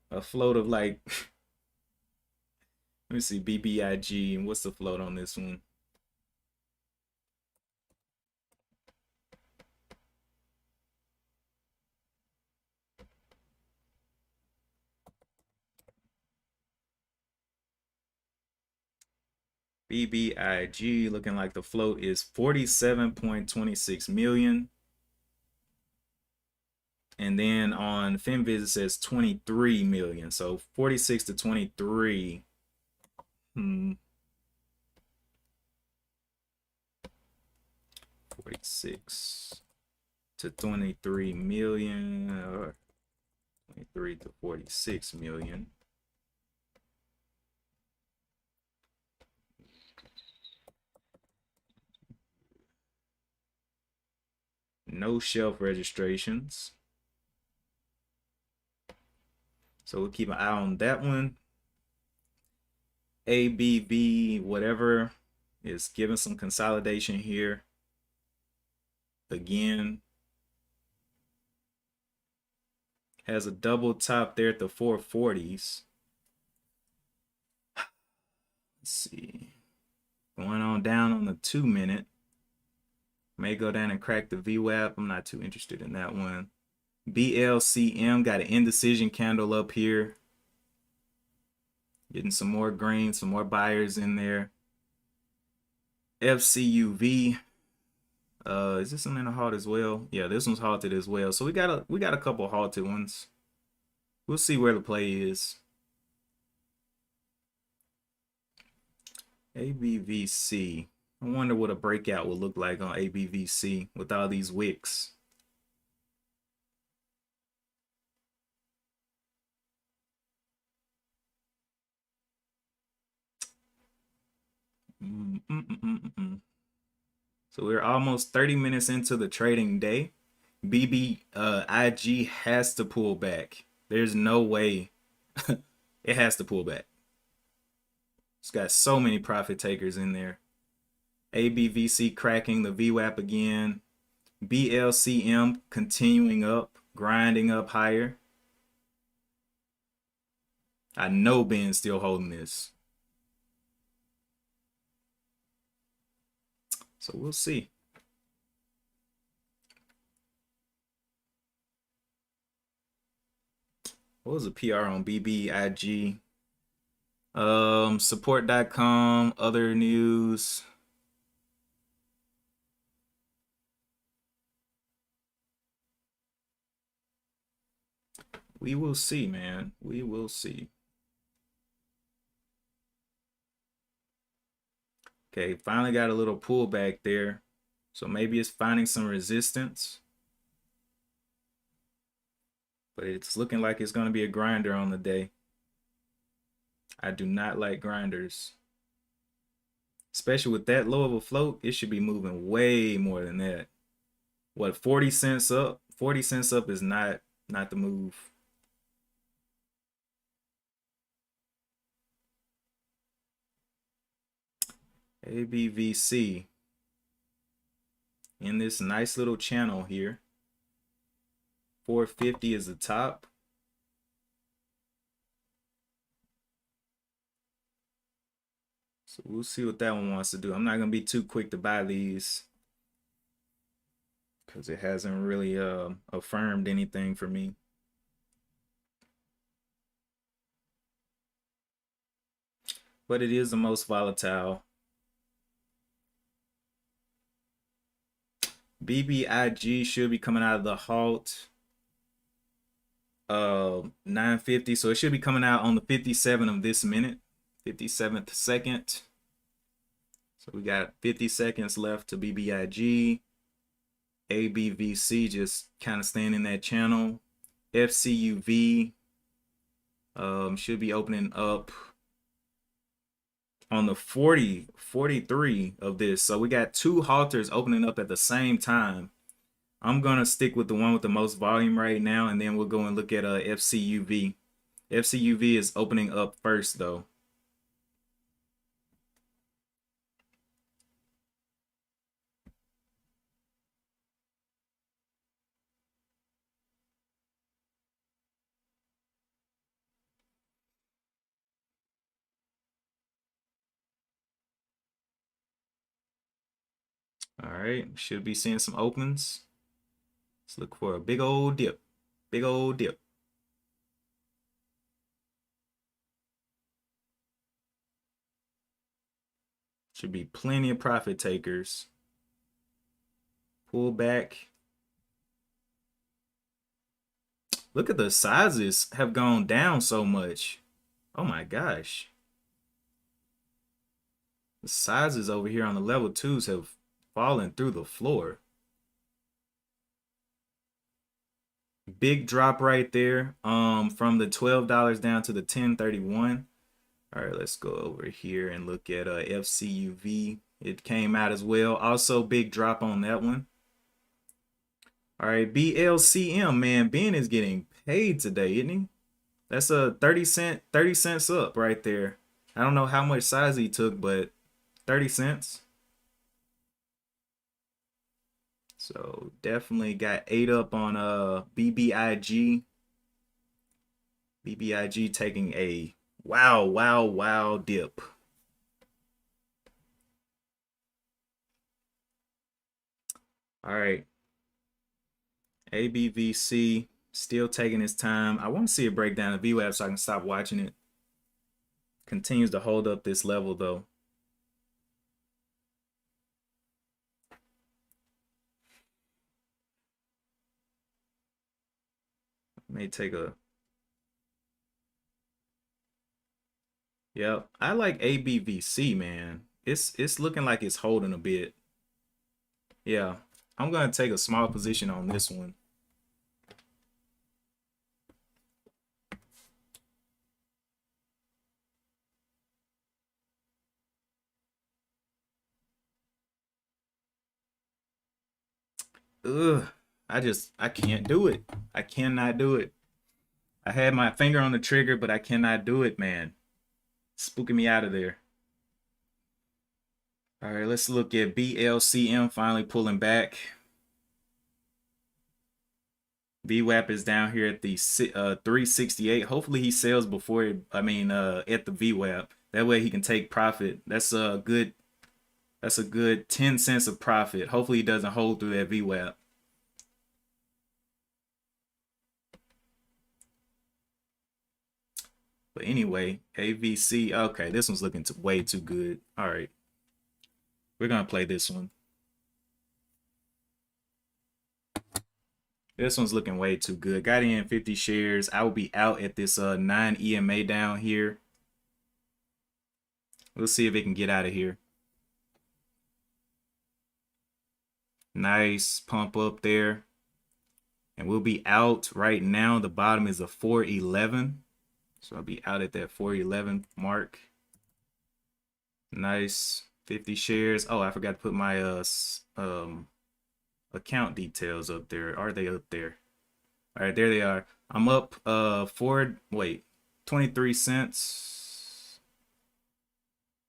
a float of like, let me see, BBIG. And what's the float on this one? BBIG looking like the float is 47.26 million. And then on FinViz it says 23 million. So 46 to 23. 46 to 23 million, or 23 to 46 million. No shelf registrations. So we'll keep an eye on that one. ABV, whatever, is giving some consolidation here. Again, has a double top there at the 440s. Let's see. Going on down on the 2 minute. May go down and crack the VWAP. I'm not too interested in that one. BLCM got an indecision candle up here. Getting some more green, some more buyers in there. FCUV. Is this one in a halt as well? Yeah, this one's halted as well. So we got a couple halted ones. We'll see where the play is. ABVC. I wonder what a breakout would look like on ABVC with all these wicks. So we're almost 30 minutes into the trading day. IG has to pull back. There's no way it has to pull back. It's got so many profit takers in there. ABVC cracking the VWAP again. BLCM continuing up, grinding up higher. I know Ben's still holding this. So we'll see. What was the PR on BBIG? Support.com, other news. We will see, man. We will see. Okay, finally got a little pullback there. So maybe it's finding some resistance. But it's looking like it's going to be a grinder on the day. I do not like grinders. Especially with that low of a float, it should be moving way more than that. What, 40 cents up? 40 cents up is not the move. ABVC in this nice little channel here. 450 is the top. So we'll see what that one wants to do. I'm not going to be too quick to buy these because it hasn't really affirmed anything for me. But it is the most volatile. BBIG should be coming out of the halt 950, so it should be coming out on the 57 of this minute, 57th second. So we got 50 seconds left to BBIG. ABVC just kind of staying in that channel. FCUV should be opening up on the 43 of this. So we got two halters opening up at the same time. I'm gonna stick with the one with the most volume right now, and then we'll go and look at FCUV. FCUV is opening up first though. All right, should be seeing some opens. Let's look for a big old dip. Big old dip. Should be plenty of profit takers. Pull back. Look at the sizes have gone down so much. Oh my gosh. The sizes over here on the level 2s have fallen through the floor. Big drop right there from the $12 down to the $10.31. All right, let's go over here and look at FCUV. It came out as well. Also big drop on that one. All right, BLCM, man, Ben is getting paid today, isn't he? That's a 30 cents up right there. I don't know how much size he took, but 30 cents. So definitely got 8 up on BBIG. BBIG taking a wow dip. All right. ABVC still taking its time. I want to see it break down the VWAP so I can stop watching it. Continues to hold up this level though. May take a. Yep, I like ABVC, man. It's looking like it's holding a bit. Yeah, I'm gonna take a small position on this one. Ugh. I can't do it. I cannot do it. I had my finger on the trigger, but I cannot do it, man. Spooking me out of there. All right, let's look at BLCM finally pulling back. VWAP is down here at the 368. Hopefully he sells before at the VWAP. That way he can take profit. That's a good 10 cents of profit. Hopefully he doesn't hold through that VWAP. But anyway, AVC. Okay, this one's looking way too good. All right. We're going to play this one. This one's looking way too good. Got in 50 shares. I will be out at this 9 EMA down here. We'll see if it can get out of here. Nice pump up there. And we'll be out right now. The bottom is a 411. So I'll be out at that 411 mark. Nice 50 shares. Oh, I forgot to put my account details up there. Are they up there? All right, there they are. I'm up 23 cents.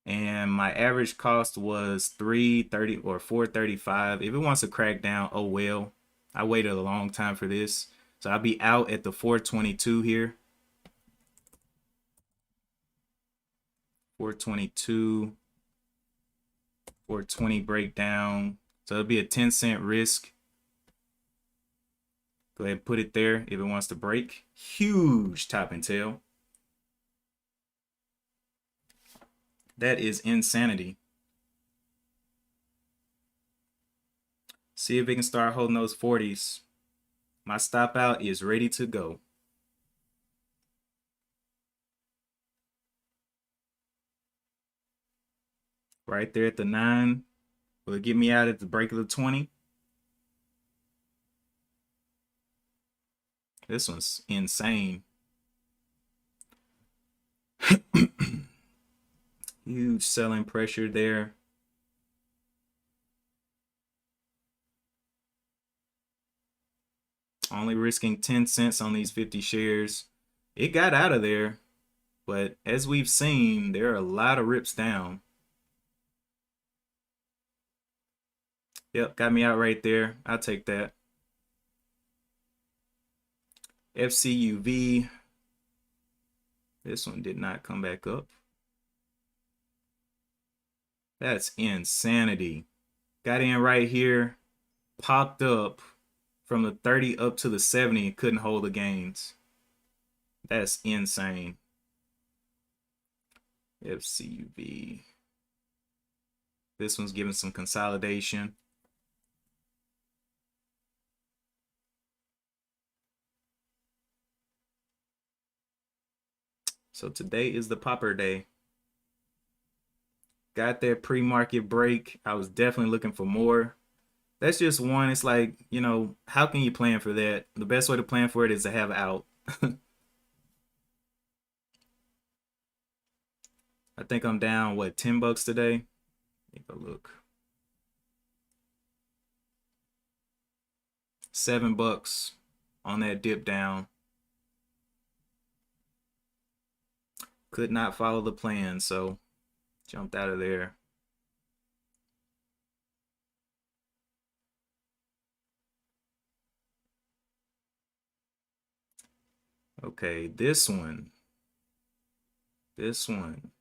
And my average cost was 330 or 435. If it wants to crack down, oh well. I waited a long time for this. So I'll be out at the 422 here. 422. 420 breakdown. So it'll be a 10-cent risk. Go ahead and put it there if it wants to break. Huge top and tail. That is insanity. See if it can start holding those 40s. My stop out is ready to go. Right there at the 9. Will it get me out at the break of the 20? This one's insane. Huge selling pressure there. Only risking 10 cents on these 50 shares. It got out of there, but as we've seen, there are a lot of rips down. Yep, got me out right there. I'll take that. FCUV. This one did not come back up. That's insanity. Got in right here, popped up from the 30 up to the 70 and couldn't hold the gains. That's insane. FCUV. This one's giving some consolidation. So today is the popper day. Got that pre-market break. I was definitely looking for more. That's just one. It's like, you know, how can you plan for that? The best way to plan for it is to have out. I think I'm down, what, 10 bucks today? Take a look. 7 bucks on that dip down. Could not follow the plan, so jumped out of there. Okay, this one. This one.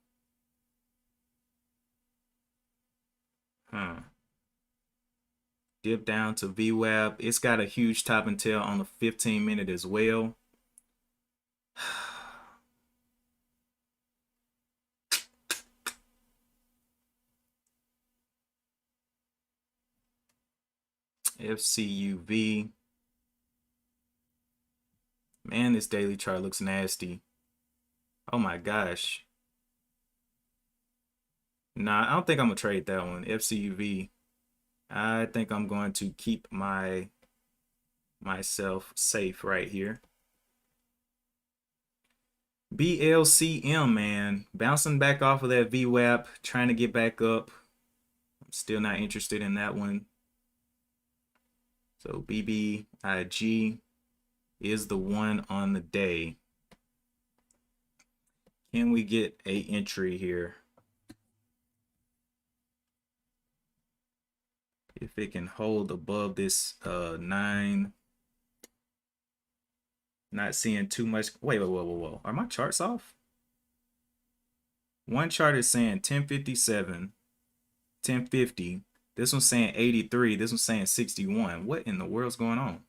Dip down to VWAP. It's got a huge top and tail on the 15-minute as well. FCUV. Man, this daily chart looks nasty. Oh my gosh. Nah, I don't think I'm gonna trade that one. FCUV. I think I'm going to keep myself safe right here. BLCM, man, bouncing back off of that VWAP, trying to get back up. I'm still not interested in that one. So BBIG is the one on the day. Can we get a entry here? If it can hold above this 9. Not seeing too much. Wait, whoa. Are my charts off? One chart is saying 1057, 1050. This one's saying 83. This one's saying 61. What in the world's going on?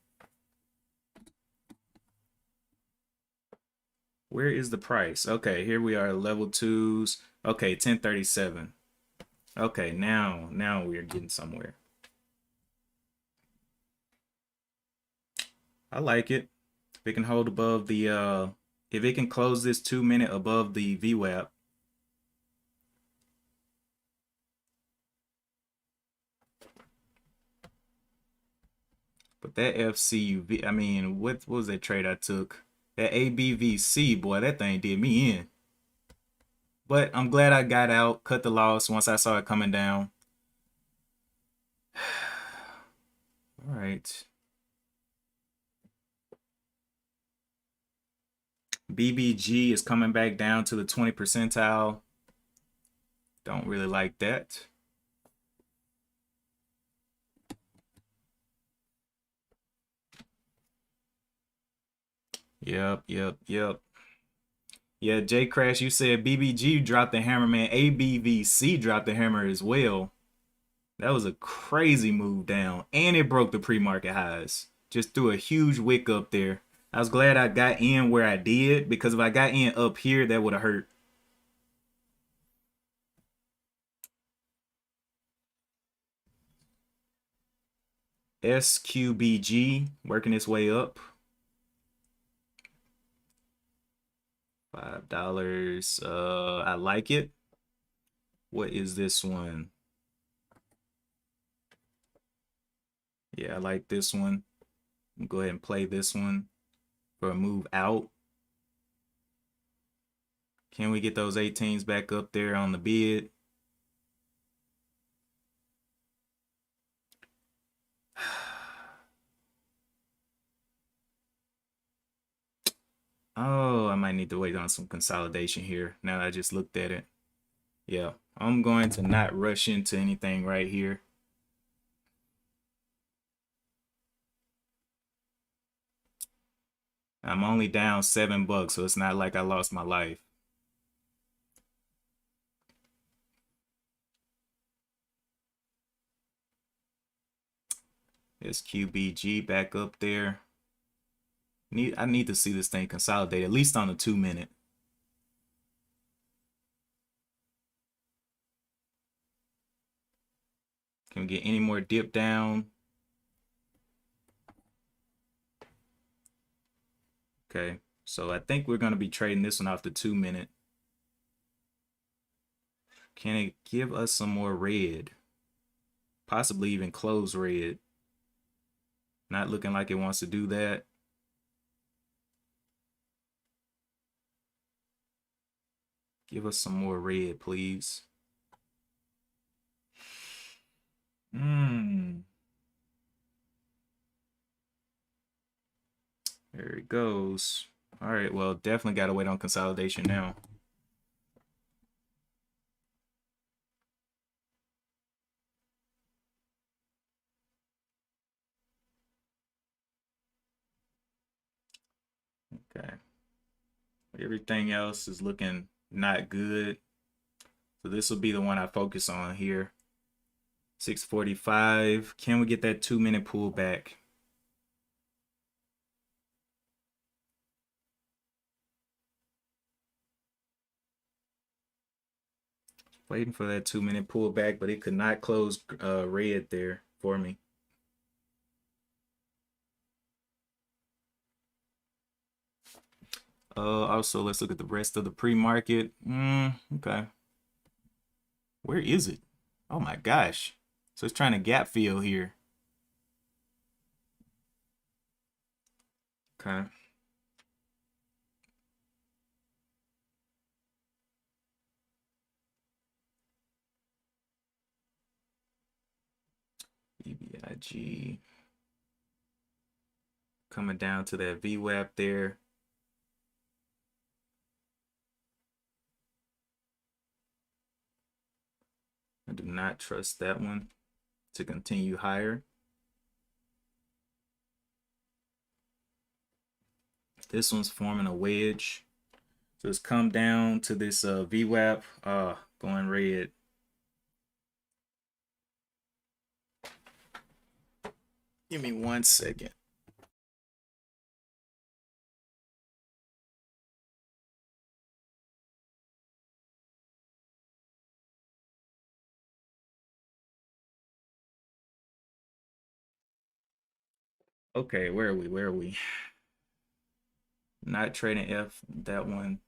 Where is the price? Okay, here we are, level 2s. Okay, 1037. Okay, now we are getting somewhere. I like it. If it can hold above the if it can close this 2-minute above the VWAP. But that FCUV, I mean, what was that trade I took? That ABVC, boy, that thing did me in. But I'm glad I got out, cut the loss once I saw it coming down. All right. BBG is coming back down to the 20 percentile. Don't really like that. Yep. Yeah, J Crash, you said BBG dropped the hammer, man. ABVC dropped the hammer as well. That was a crazy move down. And it broke the pre-market highs. Just threw a huge wick up there. I was glad I got in where I did, because if I got in up here, that would have hurt. SQBG working its way up. $5. I like it. What is this one? Yeah, I like this one. Go ahead and play this one for a move out. Can we get those 18s back up there on the bid? Oh, I might need to wait on some consolidation here now that I just looked at it. Yeah, I'm going to not rush into anything right here. I'm only down $7, so it's not like I lost my life. It's QBG back up there. I need to see this thing consolidate, at least on the 2-minute. Can we get any more dip down? Okay, so I think we're going to be trading this one off the 2-minute. Can it give us some more red? Possibly even close red. Not looking like it wants to do that. Give us some more red, please. There it goes. All right, well, definitely got to wait on consolidation now. Okay. Everything else is looking not good. So this will be the one I focus on here. 645. Can we get that 2-minute pullback? Waiting for that 2-minute pullback, but it could not close red there for me. Also, let's look at the rest of the pre-market. Okay. Where is it? Oh my gosh. So it's trying to gap fill here. Okay. BBIG. Coming down to that VWAP there. I do not trust that one to continue higher. This one's forming a wedge. So it's come down to this VWAP, going red. Give me 1 second. Okay, where are we? Where are we? Not trading F, that one.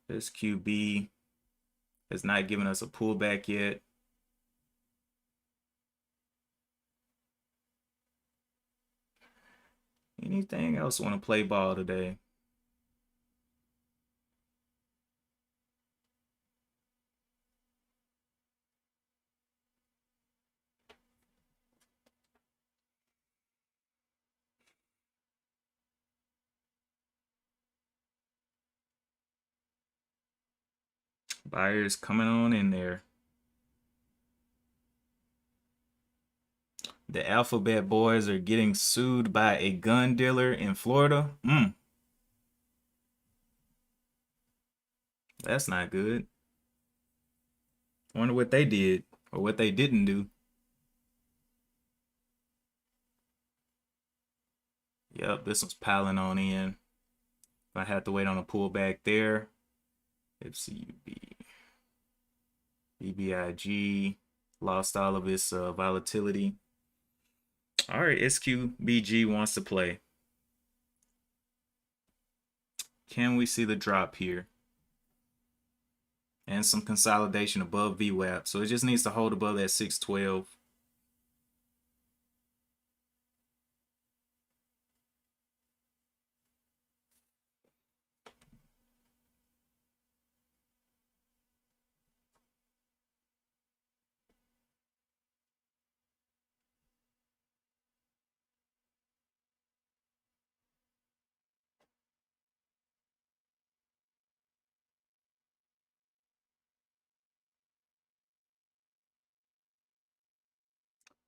This QB has not given us a pullback yet. Anything else want to play ball today? Buyers coming on in there. The Alphabet Boys are getting sued by a gun dealer in Florida. That's not good. Wonder what they did or what they didn't do. Yep, this one's piling on in. I had to wait on a pullback there. FCUB, BBIG lost all of its volatility. All right, SQBG wants to play. Can we see the drop here? And some consolidation above VWAP. So it just needs to hold above that 612.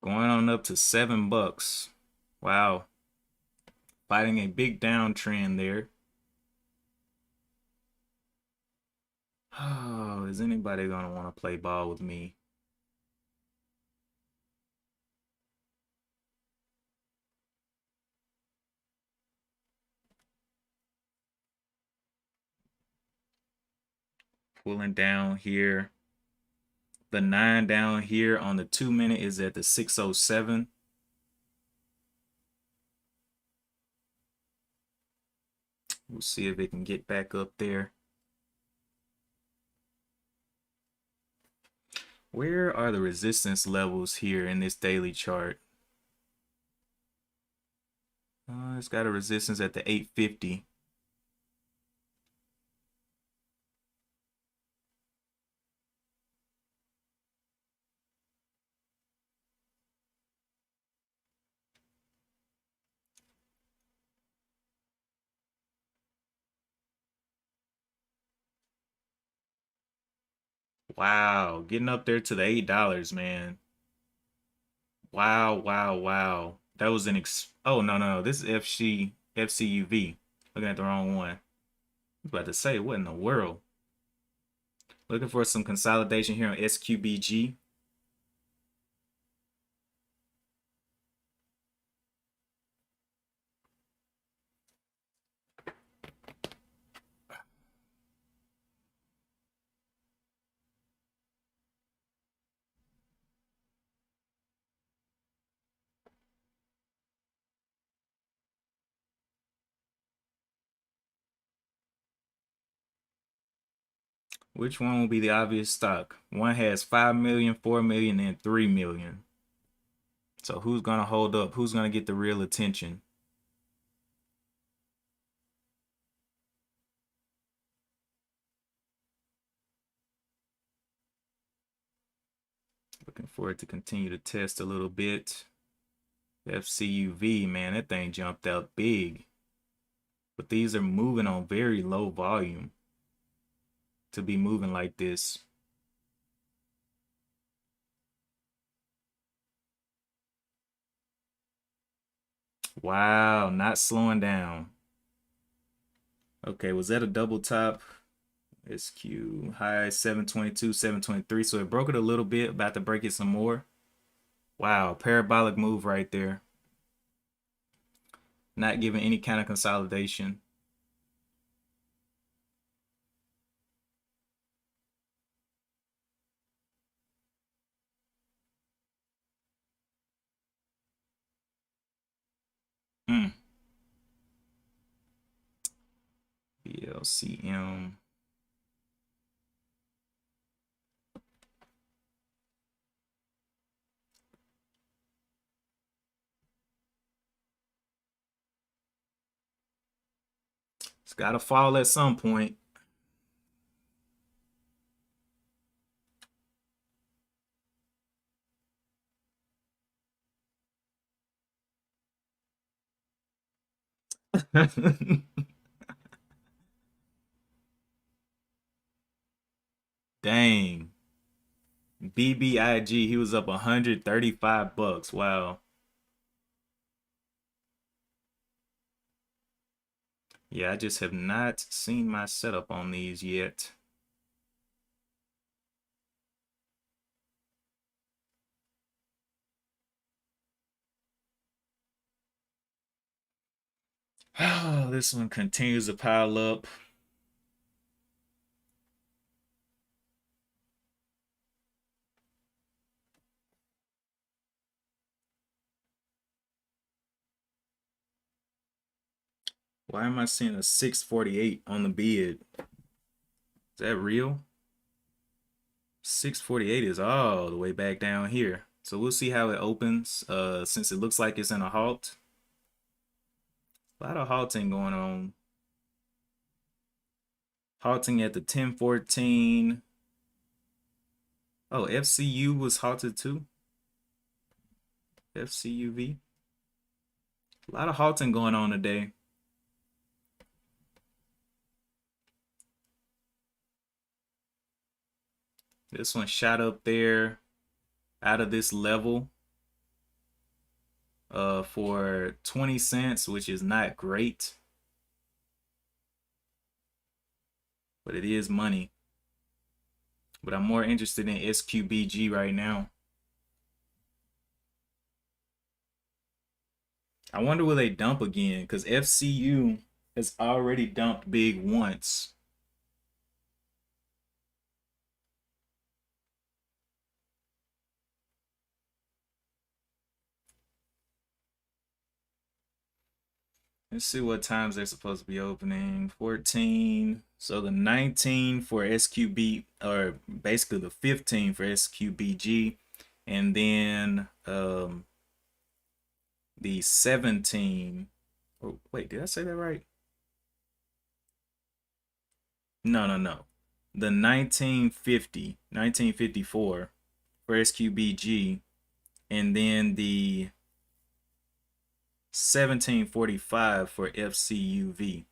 Going on up to $7. Wow. Fighting a big downtrend there. Oh, is anybody going to want to play ball with me? Pulling down here. The 9 down here on the 2 minute is at the 607. We'll see if it can get back up there. Where are the resistance levels here in this daily chart? It's got a resistance at the 850. Wow, getting up there to the $8, man. Wow, wow, wow. That was an oh no, this is FCUV. Looking at the wrong one. I was about to say, what in the world? Looking for some consolidation here on SQBG. Which one will be the obvious stock? One has 5 million, 4 million, and 3 million. So who's going to hold up? Who's going to get the real attention? Looking for it to continue to test a little bit. FCUV, man, that thing jumped out big. But these are moving on very low volume to be moving like this. Wow, not slowing down. Okay, was that a double top? SQ high 722, 723. So it broke it a little bit, about to break it some more. Wow, parabolic move right there. Not giving any kind of consolidation. Mm. BLCM. It's got to fall at some point. Dang. BBIG, he was up 135 bucks. Wow. Yeah, I just have not seen my setup on these yet. Oh, this one continues to pile up. Why am I seeing a 648 on the bid? Is that real? 648 is all the way back down here. So we'll see how it opens. Since it looks like it's in a halt. A lot of halting going on. Halting at the 1014. Oh, FCU was halted too. FCUV. A lot of halting going on today. This one shot up there out of this level for 20 cents, which is not great. But it is money. But I'm more interested in SQBG right now. I wonder will they dump again? Because FCU has already dumped big once. Let's see what times they're supposed to be opening. 14. So the 19 for SQB, or basically the 15 for SQBG. And then the 17. Oh, wait, did I say that right? No, no, no. The 1954 for SQBG. And then the 1745 for FCUV.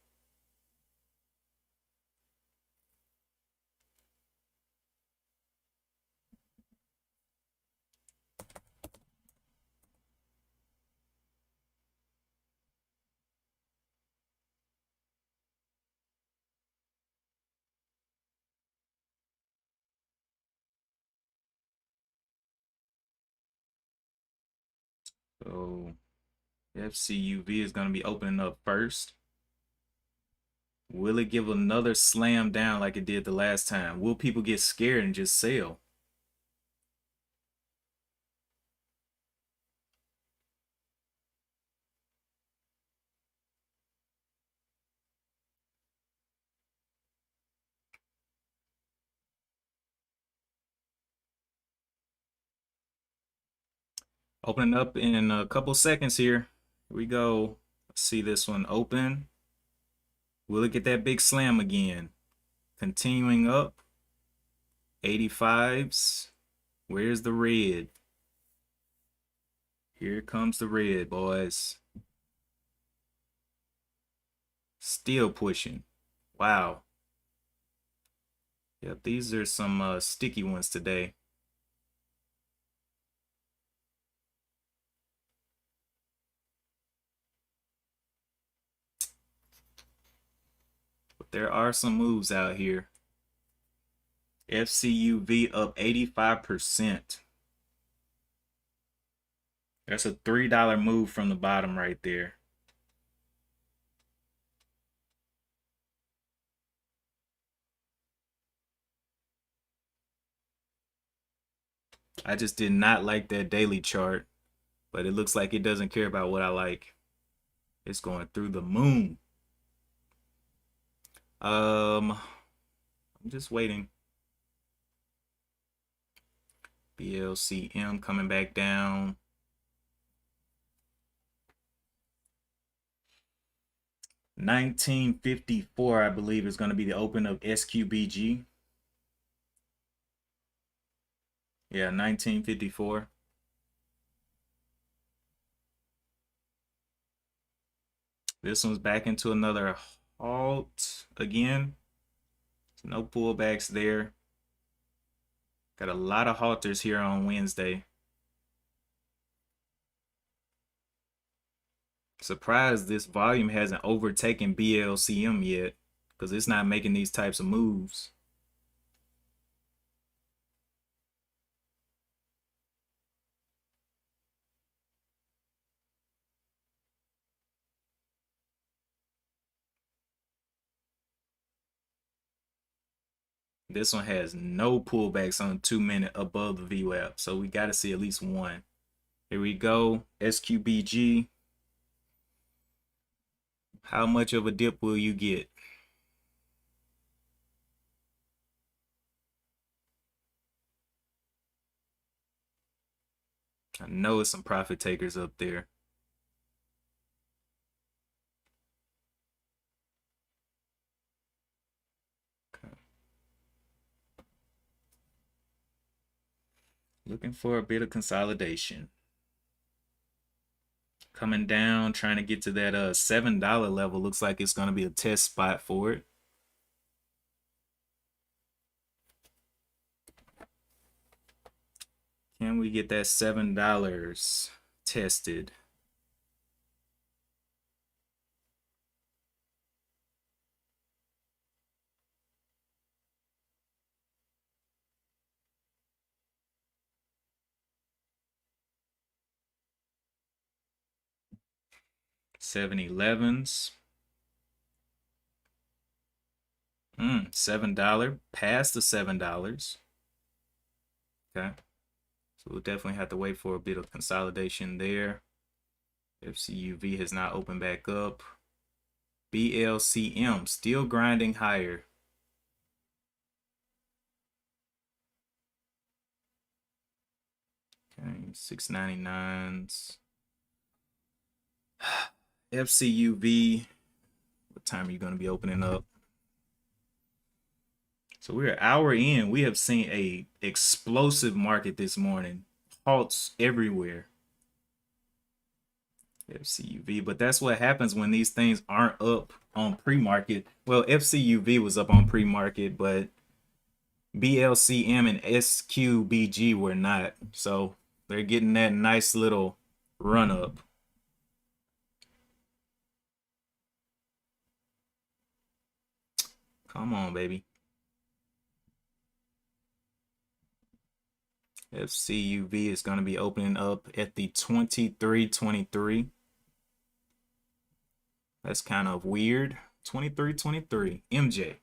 So FCUV is going to be opening up first. Will it give another slam down like it did the last time? Will people get scared and just sell? Opening up in a couple seconds here. Here we go. Let's see this one open. Will it get that big slam again? Continuing up. 85s. Where's the red? Here comes the red, boys. Still pushing. Wow. Yep, these are some sticky ones today. But there are some moves out here. FCUV up 85%. That's a $3 move from the bottom right there. I just did not like that daily chart, but it looks like it doesn't care about what I like. It's going through the moon. I'm just waiting. BLCM coming back down. 1954, I believe, is going to be the open of SQBG. Yeah, 1954. This one's back into another halt again. No pullbacks there. Got a lot of halters here on Wednesday. Surprised this volume hasn't overtaken BLCM yet, because it's not making these types of moves. This one has no pullbacks on 2-minute above the VWAP, so we got to see at least one. Here we go, SQBG. How much of a dip will you get? I know it's some profit takers up there. Okay. Looking for a bit of consolidation. Coming down, trying to get to that $7 level. Looks like it's going to be a test spot for it. Can we get that $7 tested? $7-11s. $7. Past the $7. Okay. So we'll definitely have to wait for a bit of consolidation there. FCUV has not opened back up. BLCM still grinding higher. Okay, 699s. FCUV, what time are you going to be opening up? So we're an hour in. We have seen a explosive market this morning. Halts everywhere. FCUV, but that's what happens when these things aren't up on pre-market. Well, FCUV was up on pre-market, but BLCM and SQBG were not. So they're getting that nice little run up. Come on, baby. FCUV is going to be opening up at the 23.23. That's kind of weird. 23.23. MJ.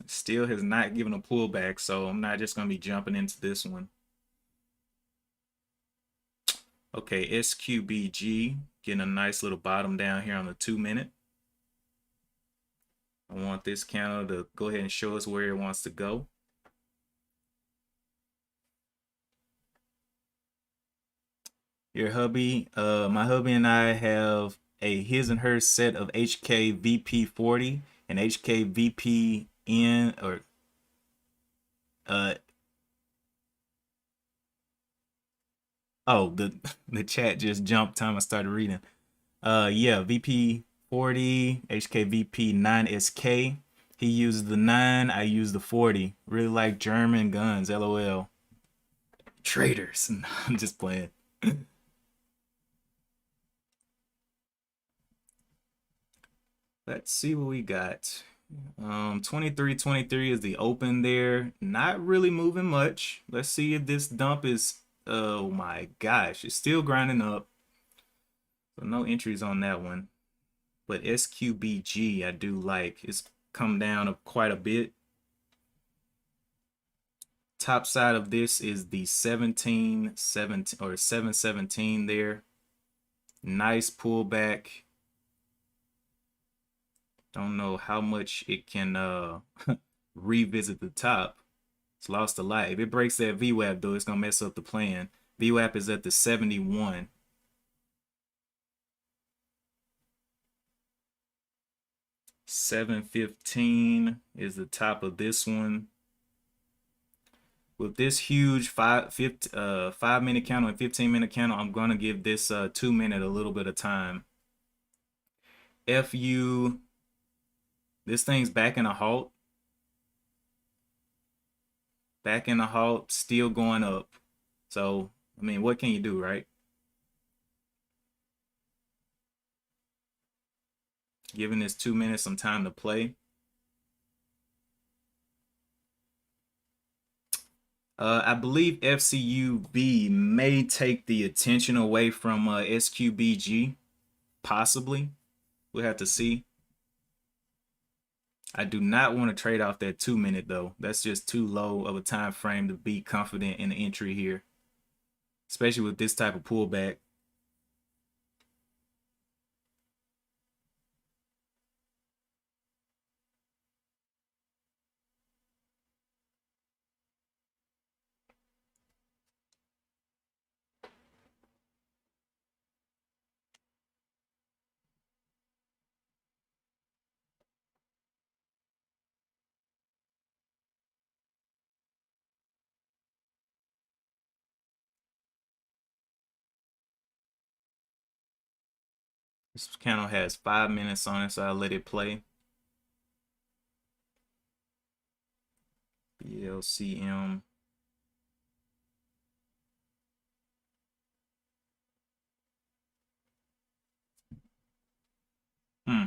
Still has not given a pullback, so I'm not just going to be jumping into this one. Okay, SQBG getting a nice little bottom down here on the 2-minute. I want this candle to go ahead and show us where it wants to go. Your hubby, my hubby and I have a his and her set of HKVP40 and HKVPN, or Uh oh, the chat just jumped time I started reading. Yeah, VP 40, HKVP 9SK. He uses the 9, I use the 40. Really like German guns, LOL. Traders. I'm just playing. Let's see what we got. 23.23 is the open there. Not really moving much. Let's see if this dump is, oh my gosh, it's still grinding up. So no entries on that one. But SQBG I do like. It's come down quite a bit. Top side of this is the 17 or 717 there. Nice pullback. Don't know how much it can revisit the top. It's lost a lot. If it breaks that VWAP though, it's gonna mess up the plan. VWAP is at the 71. $7.15 is the top of this one. With this huge 5-minute candle and 15-minute candle, I'm gonna give this 2-minute a little bit of time. FU, this thing's back in a halt. Back in a halt, still going up. So, I mean, what can you do, right? Giving this 2 minutes some time to play. I believe FCUB may take the attention away from SQBG, possibly. We'll have to see. I do not want to trade off that 2-minute though. That's just too low of a time frame to be confident in the entry here, especially with this type of pullback. This candle has 5 minutes on it, so I'll let it play. BLCM. Hmm.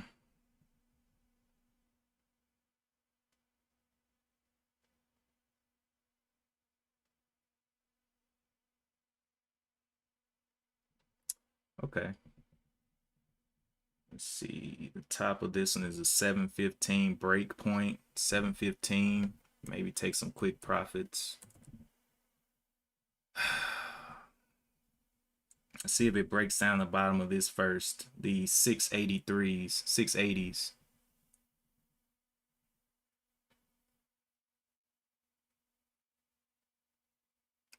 Okay. Let's see. The top of this one is a 715 break point. 715. Maybe take some quick profits. Let's see if it breaks down the bottom of this first. The 683s, 680s.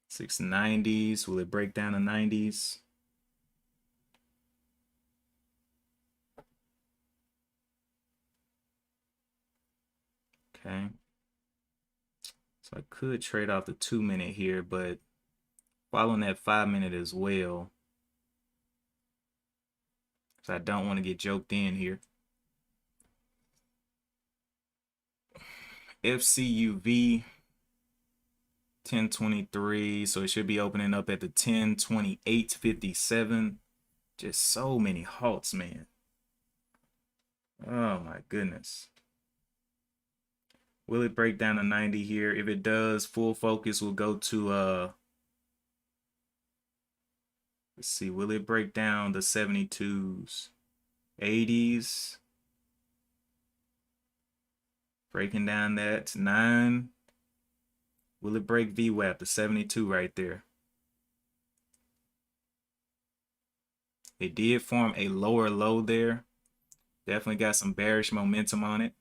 690s. Will it break down the 90s? Okay. So I could trade off the 2-minute here, but following that 5-minute as well. So I don't want to get joked in here. FCUV 1023, so it should be opening up at the 1028.57. Just so many halts, man. Oh my goodness. Will it break down to 90 here? If it does, full focus will go to let's see, will it break down the 72s? 80s? Breaking down that 9. Will it break VWAP, the 72 right there? It did form a lower low there. Definitely got some bearish momentum on it.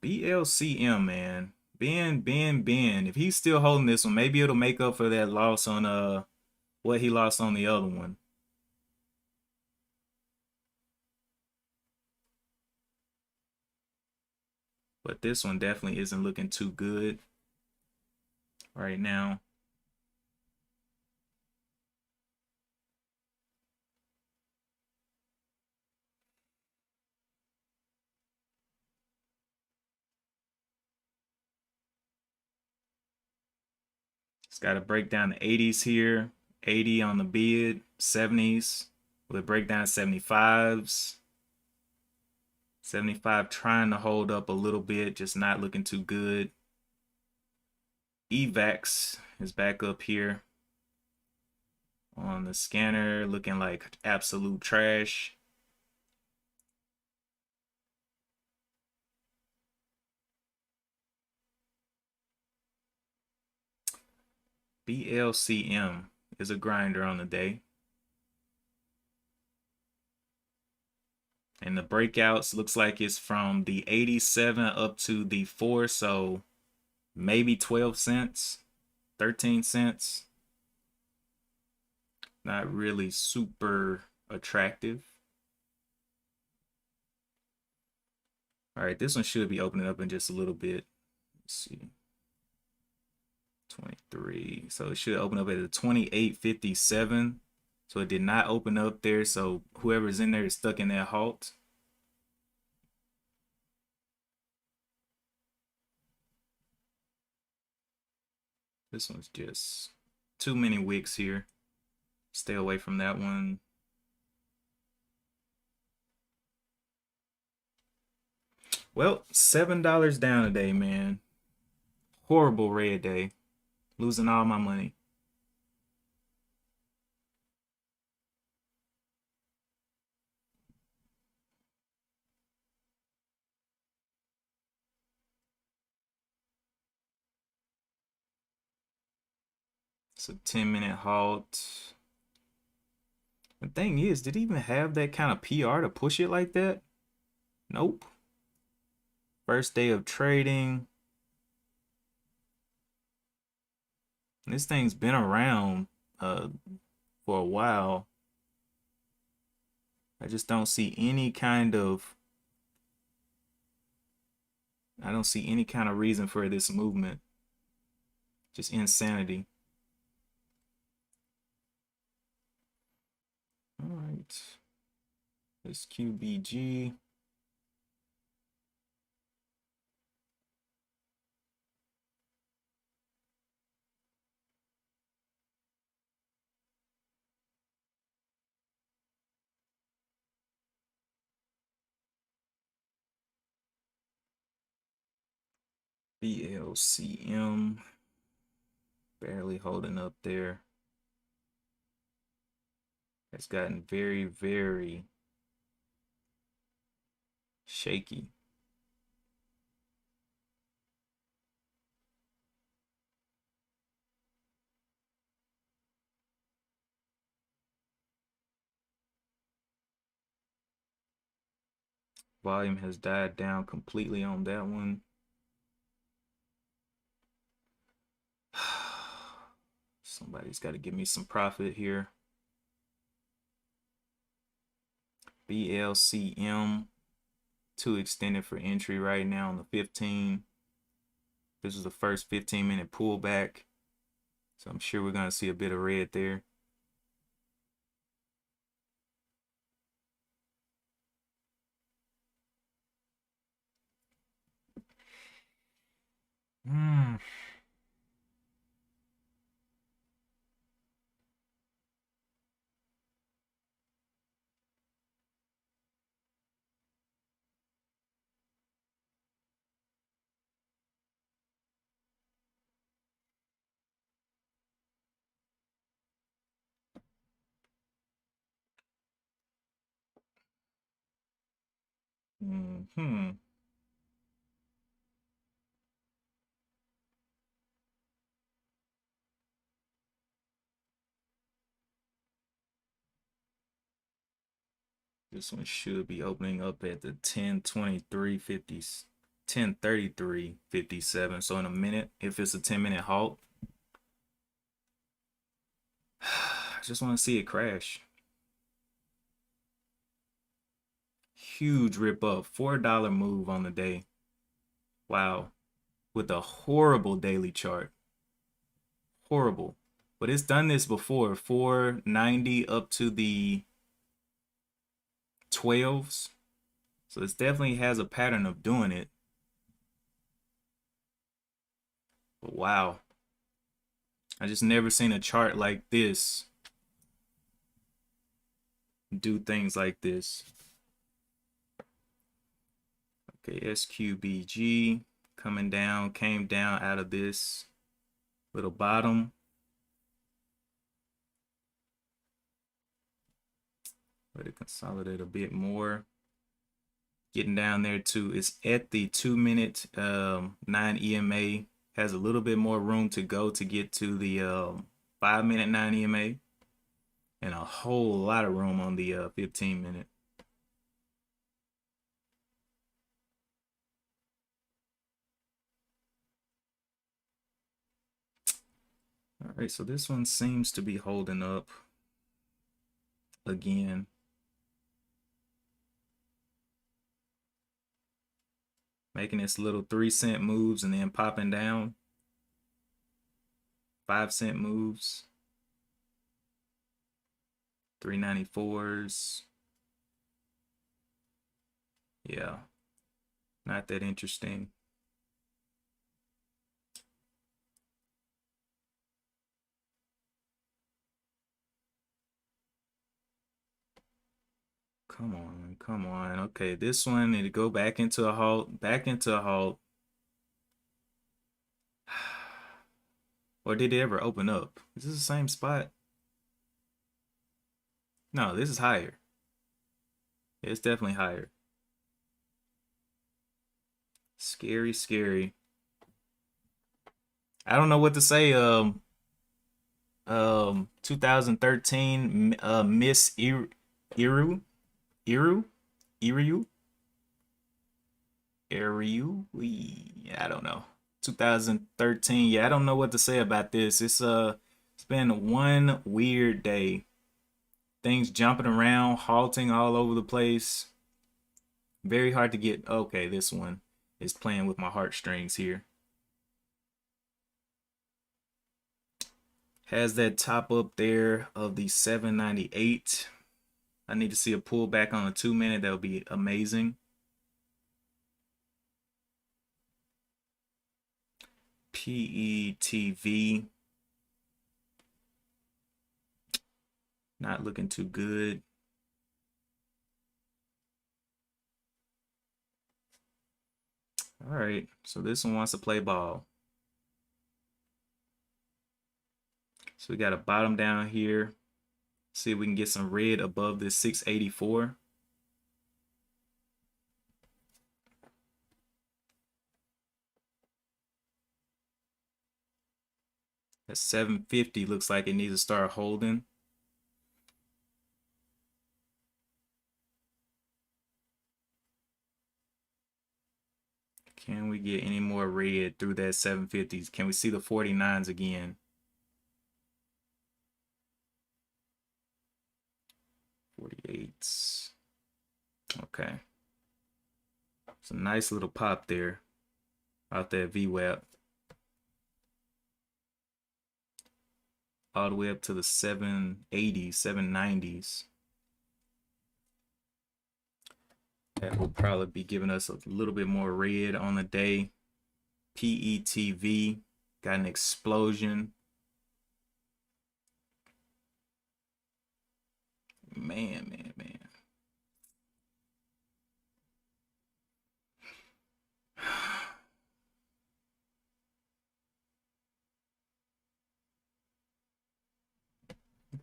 BLCM, man. Ben. If he's still holding this one, maybe it'll make up for that loss on what he lost on the other one. But this one definitely isn't looking too good. right now. It's got to break down the 80s here. 80 on the bid, 70s. Will it break down 75s? 75 trying to hold up a little bit, just not looking too good. EVAX is back up here on the scanner, looking like absolute trash. BLCM is a grinder on the day. And the breakouts looks like it's from the 87 up to the 4, so maybe 12 cents, 13 cents. Not really super attractive. All right, this one should be opening up in just a little bit. Let's see. 23. So it should open up at a 28.57. So it did not open up there. So whoever's in there is stuck in that halt. This one's just too many wicks here. Stay away from that one. Well, $7 down today, man. Horrible red day. Losing all my money. It's a 10-minute halt. The thing is, did he even have that kind of PR to push it like that? Nope. First day of trading. This thing's been around for a while. I just don't see any kind of reason for this movement. Just insanity. All right. This QBG. BLCM. Barely holding up there. It's gotten very, very shaky. Volume has died down completely on that one. Somebody's got to give me some profit here. BLCM, 2 extended for entry right now on the 15. This is the first 15-minute pullback. So I'm sure we're going to see a bit of red there. This one should be opening up at the 10:23:50, 10:33:57. So in a minute, if it's a 10-minute halt, I just want to see it crash. Huge rip up, $4 move on the day. Wow, with a horrible daily chart. horrible. But it's done this before, 490 up to the 12s. So it definitely has a pattern of doing it. But wow, I just never seen a chart like this do things like this. Okay, SQBG coming down, came down out of this little bottom. Let it consolidate a bit more. Getting down there too. It's at the 2-minute 9 EMA. Has a little bit more room to go to get to the 5-minute 9 EMA. And a whole lot of room on the 15-minute. All right, so this one seems to be holding up again. Making its little 3-cent moves and then popping down. 5-cent moves. 394s. Yeah, not that interesting. Come on, come on. Okay, this one need to go back into a halt, back into a halt. Or did it ever open up? Is this the same spot? No, this is higher. It's definitely higher. Scary, scary. I don't know what to say. 2013 Miss Iru, Iru, Iru, Iru, Iru. I don't know. 2013. Yeah, I don't know what to say about this. It's been one weird day. Things jumping around, halting all over the place. Very hard to get. Okay, this one is playing with my heartstrings here. Has that top up there of the 798. I need to see a pullback on a 2-minute. That would be amazing. PETV. Not looking too good. All right, so this one wants to play ball. So we got a bottom down here. See if we can get some red above this 684. That 750 looks like it needs to start holding. Can we get any more red through that 750s? Can we see the 49s again? 48s. Okay. It's a nice little pop there out that VWAP. All the way up to the 780s, 790s. That will probably be giving us a little bit more red on the day. PETV got an explosion. Man.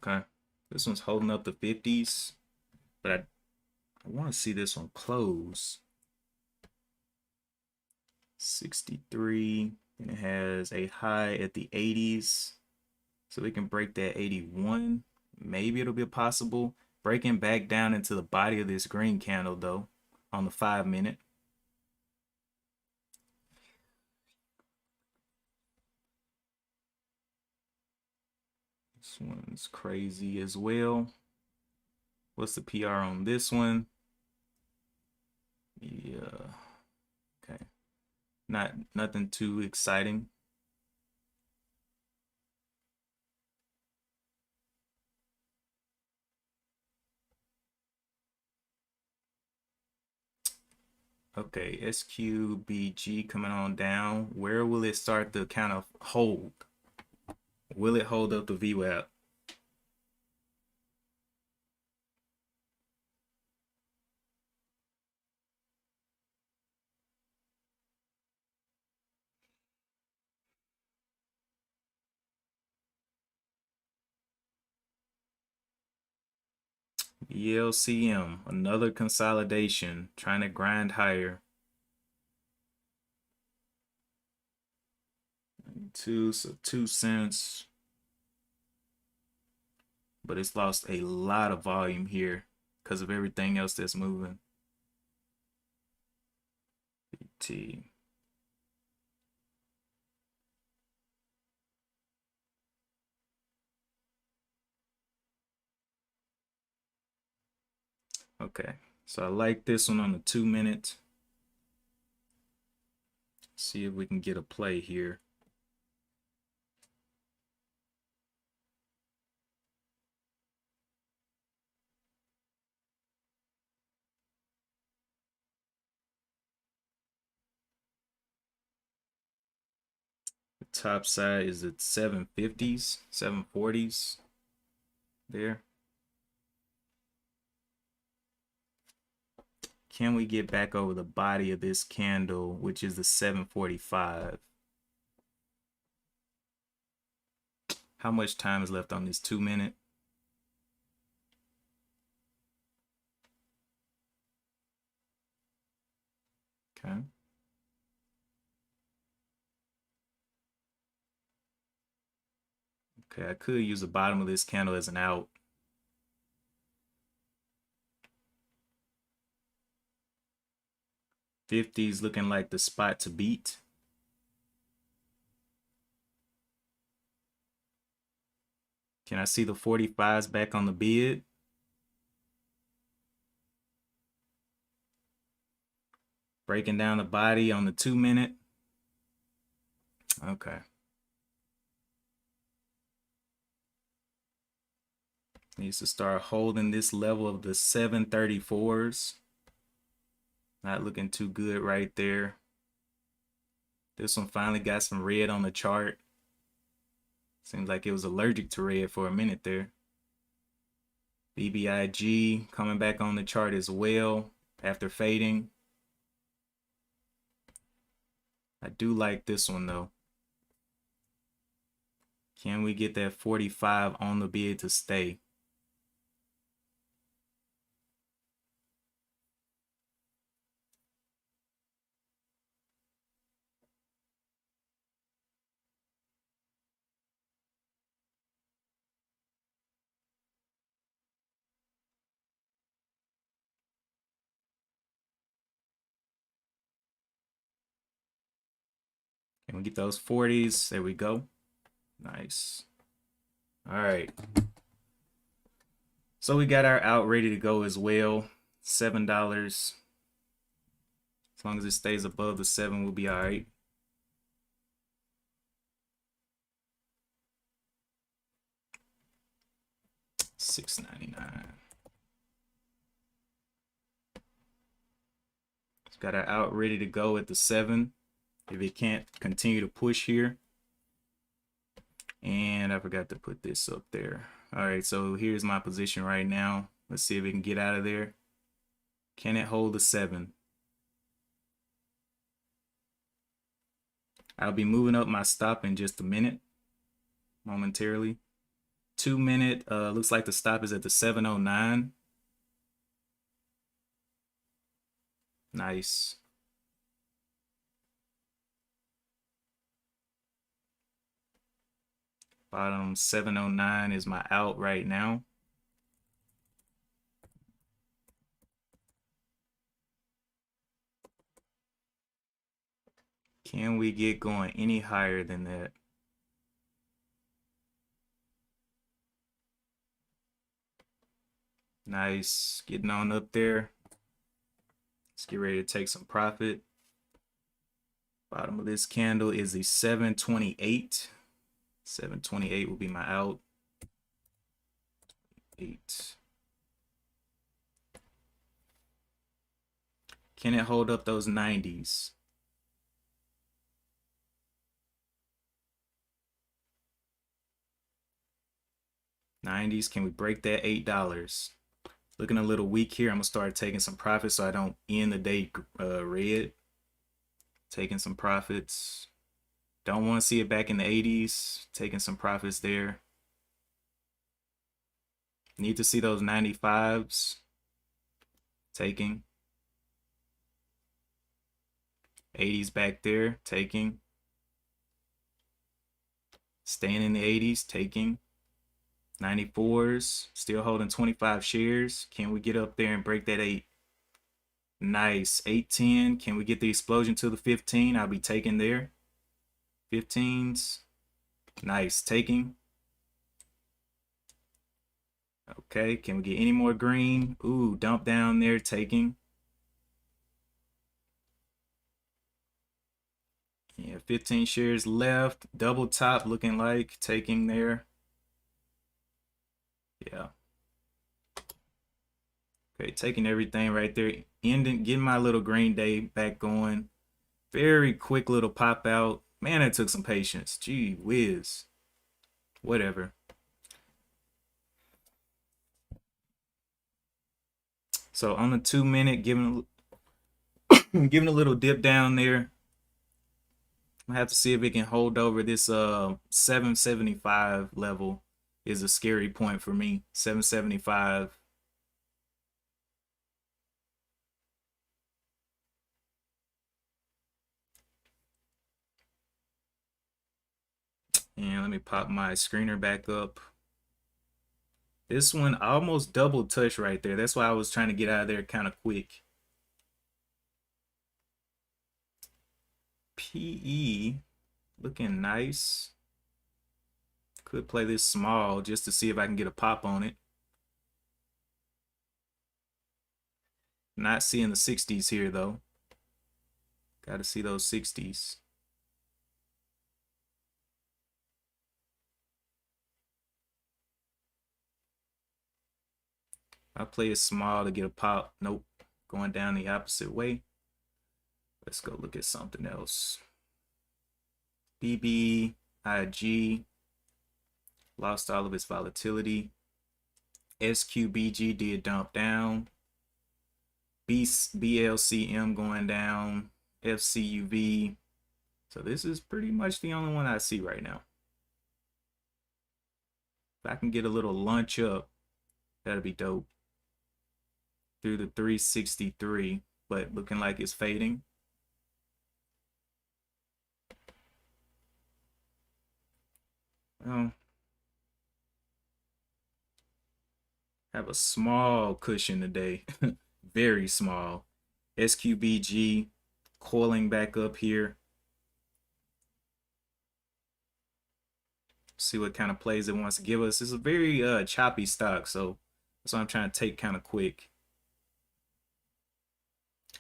Okay. This one's holding up the 50s, but I want to see this one close. 63, and it has a high at the 80s. So we can break that 81. Maybe it'll be possible. Breaking back down into the body of this green candle though on the 5-minute. This one's crazy as well. What's the PR on this one? Yeah. Okay. Nothing too exciting. Okay, SQBG coming on down. Where will it start to kind of hold? Will it hold up the VWAP? ELCM, another consolidation, trying to grind higher. 2 cents. But it's lost a lot of volume here because of everything else that's moving. T. Okay, so I like this one on the 2 minute. See if we can get a play here. The top side is at 750s, 740s there. Can we get back over the body of this candle, which is the 745? How much time is left on this 2 minute? Okay. Okay, I could use the bottom of this candle as an out. '50s looking like the spot to beat. Can I see the 45s back on the bid? Breaking down the body on the 2 minute. Okay. Needs to start holding this level of the 734s. Not looking too good right there. This one finally got some red on the chart. Seems like it was allergic to red for a minute there. BBIG coming back on the chart as well after fading. I do like this one though. Can we get that 45 on the bid to stay? Can we get those 40s? There we go. Nice. All right. So we got our out ready to go as well. $7. As long as it stays above the 7, we'll be all right. $6.99. Got our out ready to go at the 7. If it can't continue to push here. And I forgot to put this up there. All right, so here's my position right now. Let's see if we can get out of there. Can it hold the 7? I'll be moving up my stop in just a minute, momentarily. 2 minute, looks like the stop is at the 709. Nice. Bottom 709 is my out right now. Can we get going any higher than that? Nice, getting on up there. Let's get ready to take some profit. Bottom of this candle is the 728. 728 will be my out. 8. Can it hold up those 90s? Can we break that $8? Looking a little weak here. I'm gonna start taking some profits so I don't end the day red. Taking some profits. Don't want to see it back in the 80s. Taking some profits there. Need to see those 95s. Taking. 80s back there. Taking. Staying in the 80s. Taking. 94s. Still holding 25 shares. Can we get up there and break that 8? Nice. 810. Can we get the explosion to the 15? I'll be taking there. 15s. Nice. Taking. Okay. Can we get any more green? Ooh, dump down there. Taking. Yeah, 15 shares left. Double top looking like. Taking there. Yeah. Okay, taking everything right there. Ending, getting my little green day back going. Very quick little pop out. Man, it took some patience. Gee whiz. Whatever. So on the 2-minute, giving a little dip down there. I have to see if it can hold over this 775 level is a scary point for me. 775. And let me pop my screener back up. This one almost double touch right there. That's why I was trying to get out of there kind of quick. PE looking nice. Could play this small just to see if I can get a pop on it. Not seeing the 60s here though. Got to see those 60s. I play it small to get a pop. Nope. Going down the opposite way. Let's go look at something else. BBIG lost all of its volatility. SQBG did dump down. BLCM going down. FCUV. So this is pretty much the only one I see right now. If I can get a little lunch up, that'd be dope. Through the 363, but looking like it's fading. Well, have a small cushion today. Very small. SQBG coiling back up here. See what kind of plays it wants to give us. It's a very choppy stock, so that's why I'm trying to take kind of quick.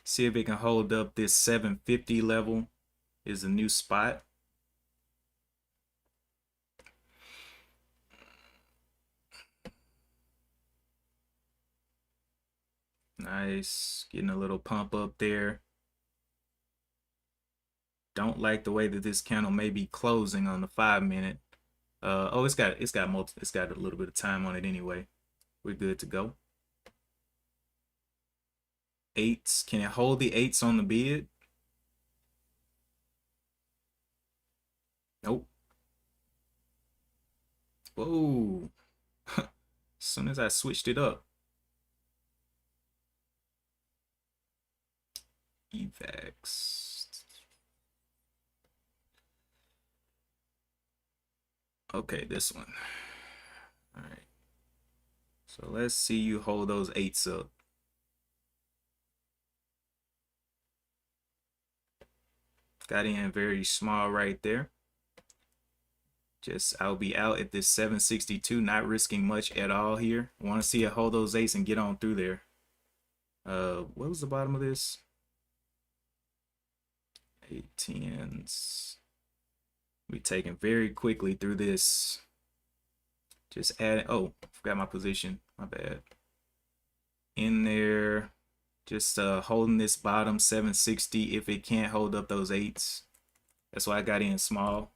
See if it can hold up this 750 level is a new spot. Nice. Getting a little pump up there. Don't like the way that this candle may be closing on the 5-minute. Oh, it's got a little bit of time on it anyway. We're good to go. 8s. Can it hold the 8s on the bid? Nope. Whoa. As soon as I switched it up. EVAX. Okay, this one. All right. So let's see you hold those 8s up. Got in very small right there. I'll be out at this 762, not risking much at all here. Want to see it hold those 8s and get on through there. What was the bottom of this? 8 10s. We taking very quickly through this. Just adding. Oh, forgot my position. My bad. In there. Just holding this bottom 760 if it can't hold up those 8s. That's why I got in small.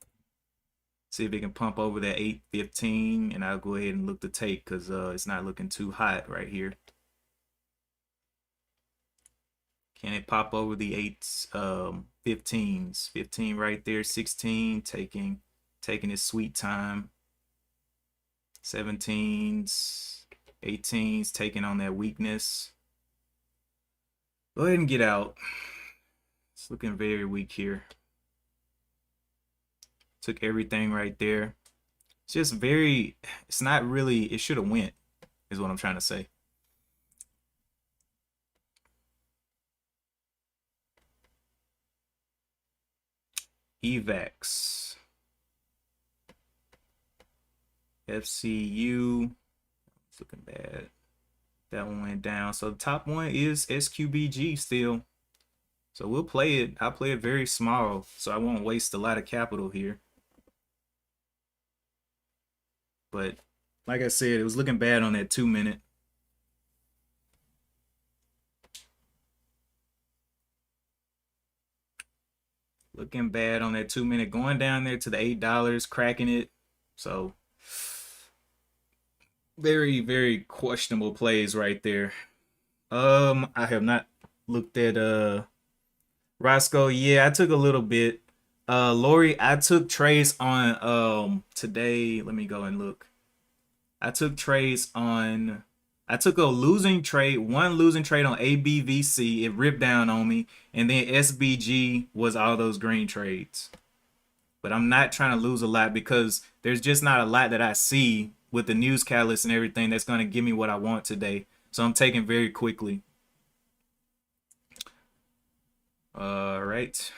See if it can pump over that 815, and I'll go ahead and look to take because it's not looking too hot right here. Can it pop over the 8s, 15s? 15 right there, 16 taking its sweet time. 17s, 18s taking on that weakness. Go ahead and get out. It's looking very weak here. Took everything right there. It's just very, it's not really, it should have went, is what I'm trying to say. EVAX. FCU. It's looking bad. That one went down. So the top one is SQBG still. So we'll play it. I'll play it very small so I won't waste a lot of capital here. But like I said, it was looking bad on that 2-minute. Looking bad on that 2-minute. Going down there to the $8, cracking it. So very, very questionable plays right there. I have not looked at Roscoe. Yeah, I took a little bit. Lori, I took trades on today. Let me go and look. I took trades on, I took a losing trade, one losing trade on ABVC. It ripped down on me. And then SBG was all those green trades. But I'm not trying to lose a lot because there's just not a lot that I see with the news catalyst and everything that's going to give me what I want today. So I'm taking very quickly. All right.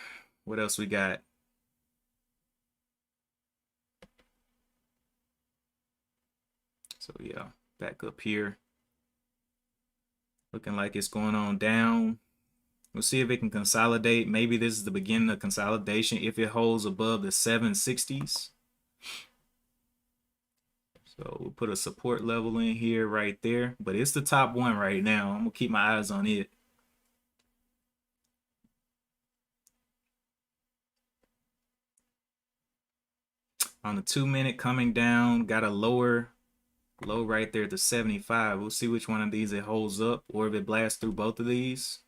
What else we got? So yeah, back up here. Looking like it's going on down. We'll see if it can consolidate. Maybe this is the beginning of consolidation if it holds above the 760s. So we'll put a support level in here right there. But it's the top one right now. I'm going to keep my eyes on it. On the 2-minute coming down, got a low right there to 75. We'll see which one of these it holds up or if it blasts through both of these.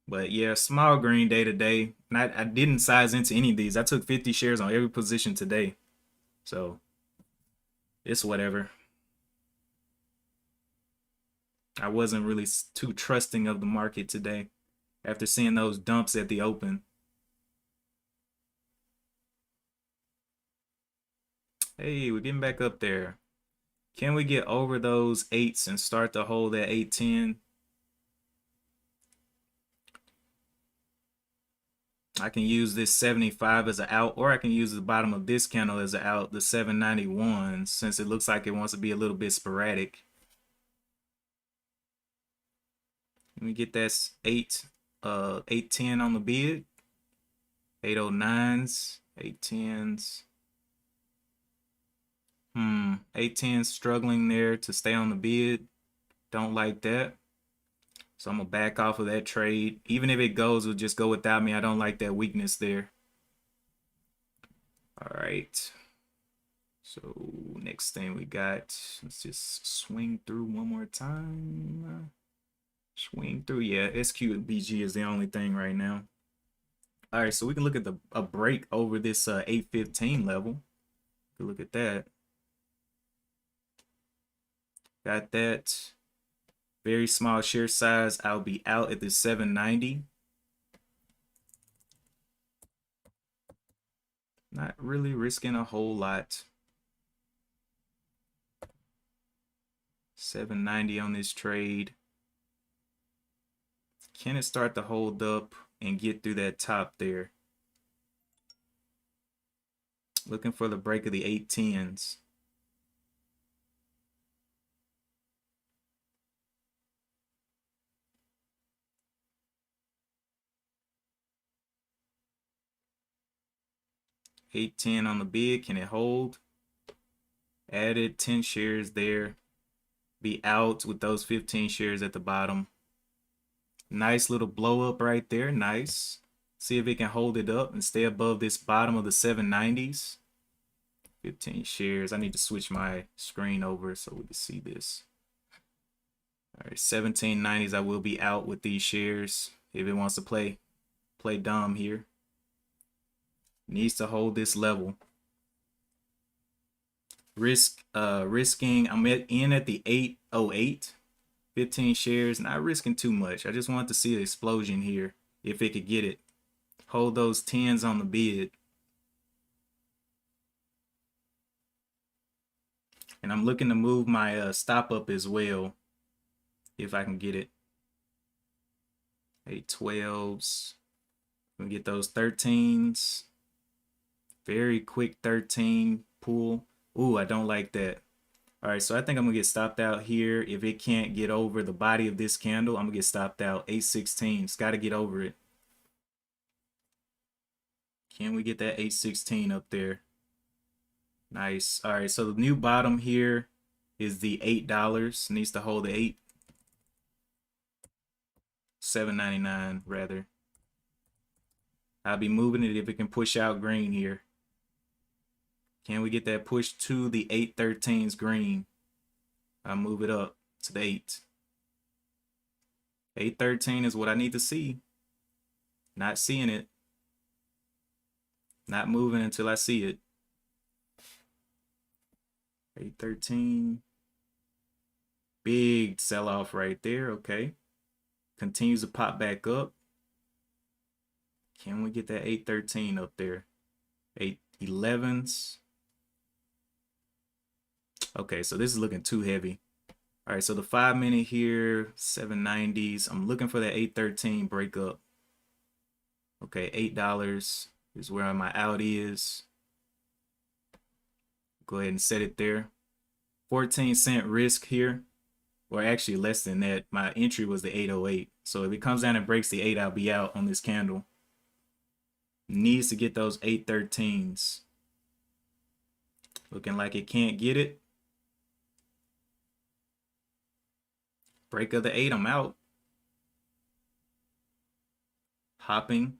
But yeah, small green day today. I didn't size into any of these. I took 50 shares on every position today. So it's whatever. I wasn't really too trusting of the market today after seeing those dumps at the open. Hey, we're getting back up there. Can we get over those 8s and start to hold that 810? I can use this 75 as an out, or I can use the bottom of this candle as an out, the 791, since it looks like it wants to be a little bit sporadic. Let me get that 810 on the bid. 809s, 810s. 810 struggling there to stay on the bid. Don't like that. So I'm going to back off of that trade. Even if it goes, it'll just go without me. I don't like that weakness there. All right. So next thing we got, let's just swing through one more time. Swing through. Yeah, SQBG is the only thing right now. All right, so we can look at a break over this 815 level. Look at that. Got that. Very small share size. I'll be out at the 790. Not really risking a whole lot. 790 on this trade. Can it start to hold up and get through that top there? Looking for the break of the 810s. $8.10 on the bid. Can it hold? Added 10 shares there. Be out with those 15 shares at the bottom. Nice little blow up right there. Nice. See if it can hold it up and stay above this bottom of the 790s. 15 shares. I need to switch my screen over so we can see this. All right, 1790s. I will be out with these shares if it wants to play dumb here. Needs to hold this level. Risking. I'm in at the 808. 15 shares. Not risking too much. I just want to see an explosion here if it could get it. Hold those 10s on the bid. And I'm looking to move my stop up as well if I can get it. 812s. I'm gonna get those 13s. Very quick 13 pull. Ooh, I don't like that. All right, so I think I'm gonna get stopped out here. If it can't get over the body of this candle, I'm gonna get stopped out. 816. It's got to get over it. Can we get that 816 up there? Nice. All right, so the new bottom here is the $8. Needs to hold the 8. $7.99 rather. I'll be moving it if it can push out green here. Can we get that push to the 813's green? I'll move it up to the 8. 813 is what I need to see. Not seeing it. Not moving until I see it. 813. Big sell-off right there. Okay. Continues to pop back up. Can we get that 813 up there? 811s. Okay, so this is looking too heavy. All right, so the 5-minute here, 790s. I'm looking for that 813 breakup. Okay, $8 is where my out is. Go ahead and set it there. 14-cent risk here, or actually less than that. My entry was the 808. So if it comes down and breaks the 8, I'll be out on this candle. Needs to get those 813s. Looking like it can't get it. Break of the 8, I'm out. Hopping.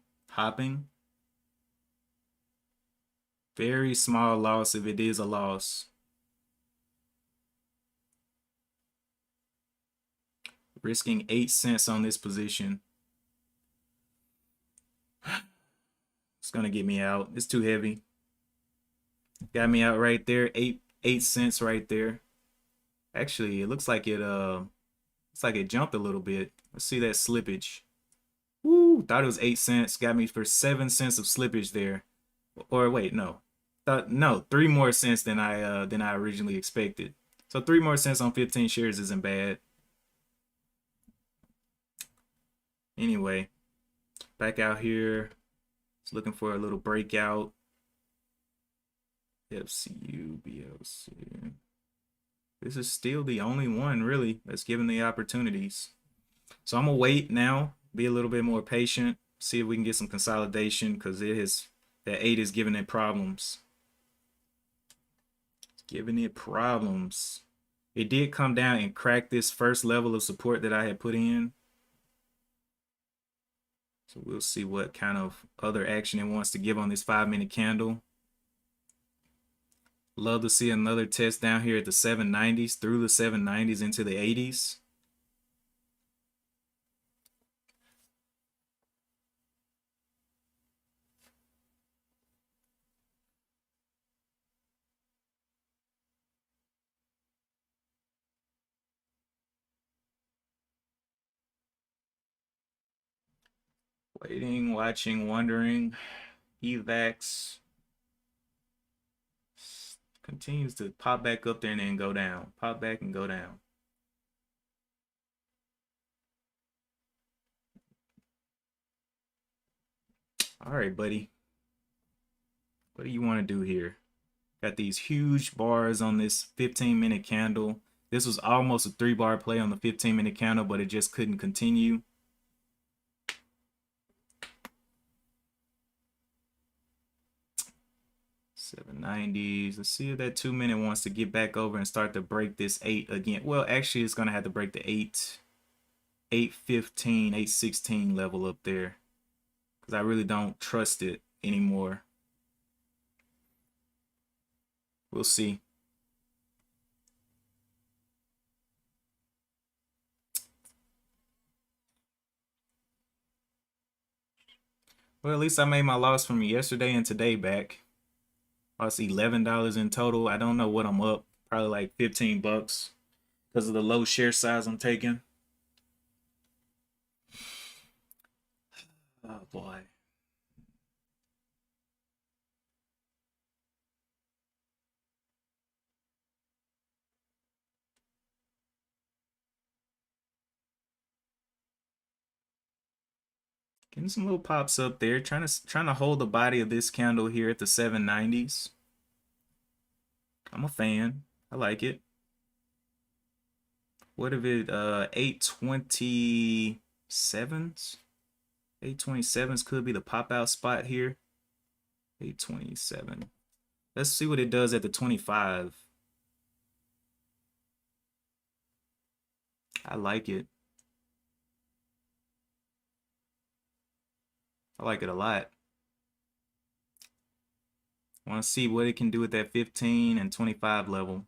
Very small loss if it is a loss. Risking 8 cents on this position. It's gonna get me out. It's too heavy. Got me out right there. 8 cents right there. Actually, it looks like it jumped a little bit. Let's see that slippage. Woo, thought it was 8 cents. Got me for 7 cents of slippage there. Or wait, no. No, 3 more cents than I originally expected. So 3 more cents on 15 shares isn't bad. Anyway, back out here. Just looking for a little breakout. FCU, BLC. This is still the only one really that's given the opportunities. So I'm gonna wait now, be a little bit more patient, see if we can get some consolidation because that 8 is giving it problems. It's giving it problems. It did come down and crack this first level of support that I had put in. So we'll see what kind of other action it wants to give on this 5-minute candle. Love to see another test down here at the 790s, through the 790s into the 80s. Waiting, watching, wondering. EVAX continues to pop back up there and then go down. Pop back and go down. All right, buddy. What do you want to do here? Got these huge bars on this 15-minute candle. This was almost a 3-bar play on the 15-minute candle, but it just couldn't continue. 790s. Let's see if that 2 minute wants to get back over and start to break this 8 again. Well, actually, it's going to have to break the 815, 816 level up there, because I really don't trust it anymore. We'll see. Well, at least I made my loss from yesterday and today back. Lost $11 in total. I don't know what I'm up. Probably like 15 bucks because of the low share size I'm taking. Oh boy. Getting some little pops up there. Trying to hold the body of this candle here at the 790s. I'm a fan. I like it. What if it 827s? 827s could be the pop out spot here. 827. Let's see what it does at the 25. I like it. I like it a lot. I want to see what it can do at that 15 and 25 level.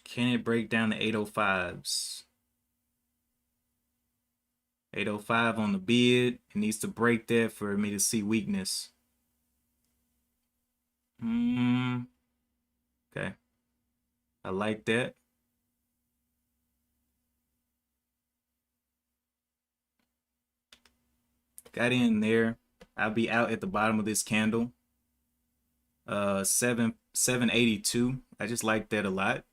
Can it break down the 805s? 805 on the bid. It needs to break that for me to see weakness. Okay. I like that. Got in there. I'll be out at the bottom of this candle. 782. I just like that a lot.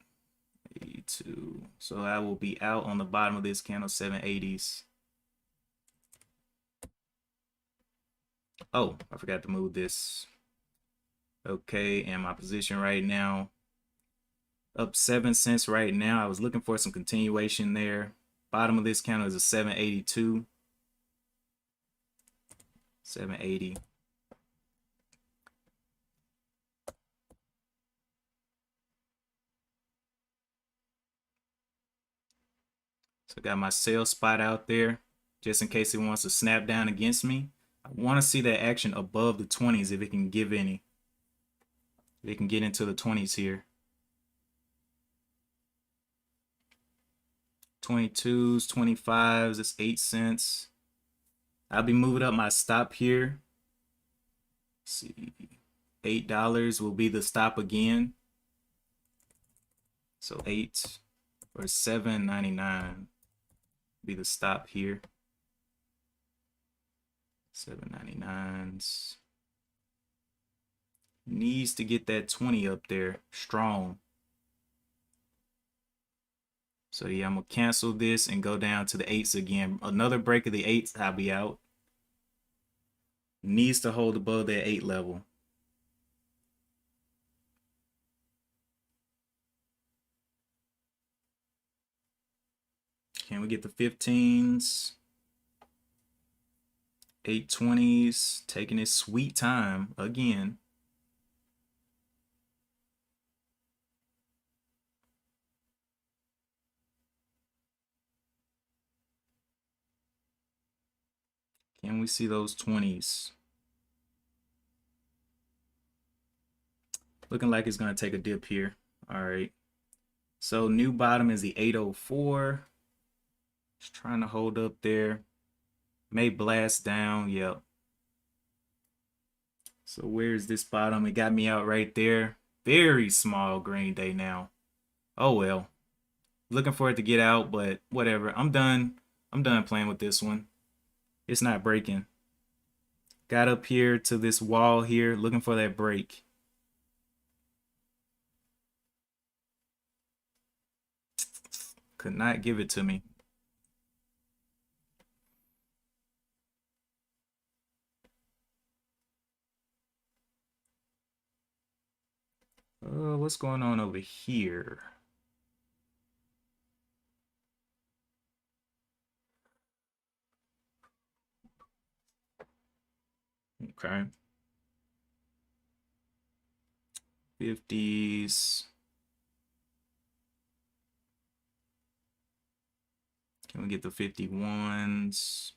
82. So I will be out on the bottom of this candle, 780s. Oh, I forgot to move this. Okay, and my position right now up 7 cents right now. I was looking for some continuation there. Bottom of this candle is a 782. 780. So I got my sell spot out there just in case it wants to snap down against me. I want to see that action above the 20s if it can give any. If it can get into the 20s here. 22s, 25s, it's 8 cents. I'll be moving up my stop here. Let's see. $8 will be the stop again. So 8 or 7.99 be the stop here. 7.99s. Needs to get that 20 up there strong. So yeah, I'm gonna cancel this and go down to the 8s again. Another break of the 8s, I'll be out. Needs to hold above that 8 level. Can we get the 15s? 820s, taking its sweet time again. Can we see those 20s? Looking like it's going to take a dip here. All right. So new bottom is the 804. Just trying to hold up there. May blast down. Yep. So where's this bottom? It got me out right there. Very small green day now. Oh well. Looking for it to get out, but whatever. I'm done. I'm done playing with this one. It's not breaking. Got up here to this wall here, looking for that break. Could not give it to me. What's going on over here? Okay. 50s. Can we get the 51s?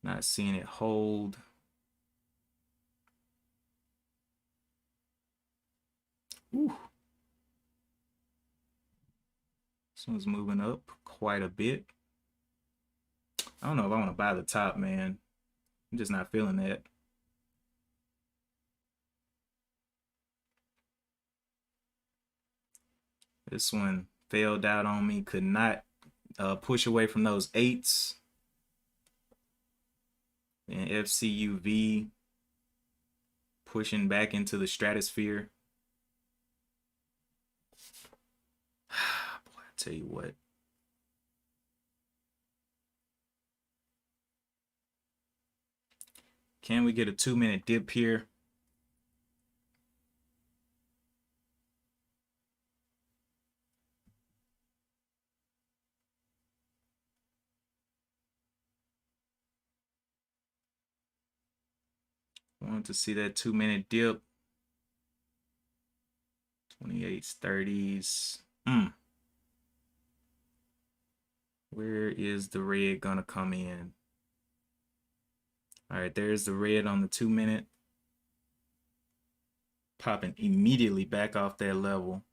Not seeing it hold. Ooh. This one's moving up quite a bit. I don't know if I want to buy the top, man. I'm just not feeling that. This one failed out on me. Could not push away from those 8s. And FCUV pushing back into the stratosphere. Boy, I tell you what. Can we get a 2-minute dip here? Want to see that 2-minute dip. 28s, 30s. Where is the red gonna come in? All right, there's the red on the 2-minute. Popping immediately back off that level.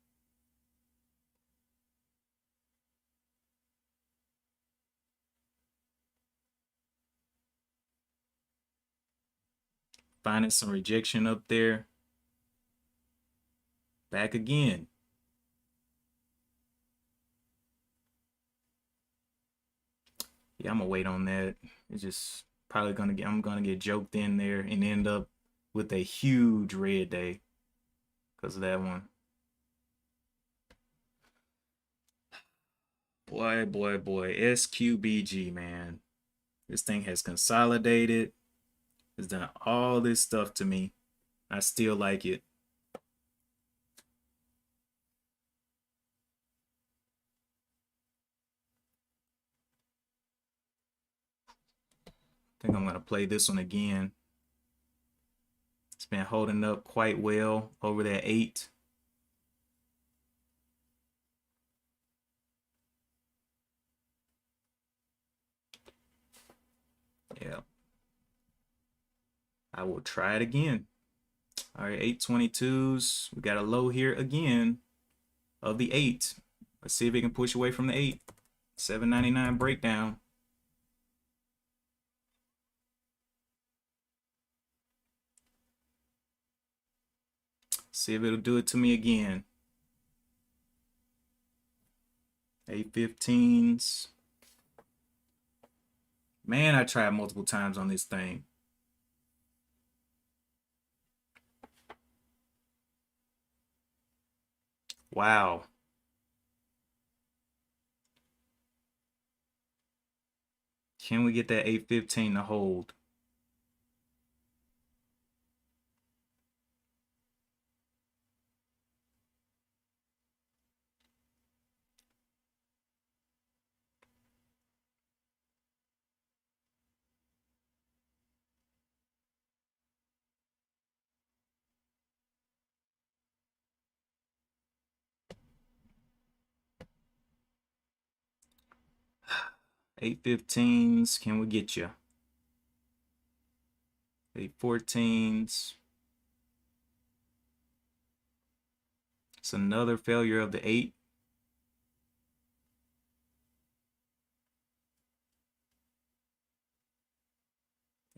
Finding some rejection up there. Back again. Yeah, I'm gonna wait on that. It's just probably I'm gonna get joked in there and end up with a huge red day because of that one. Boy, boy, boy. SQBG, man. This thing has consolidated. It's done all this stuff to me. I still like it. I think I'm gonna play this one again. It's been holding up quite well over that 8. Yeah. I will try it again. All right, 822s. We got a low here again of the 8. Let's see if it can push away from the 8. 799 breakdown. See if it'll do it to me again. 815s. Man, I tried multiple times on this thing. Wow. Can we get that 815 to hold? Eight 15s, can we get you? 814s. It's another failure of the 8.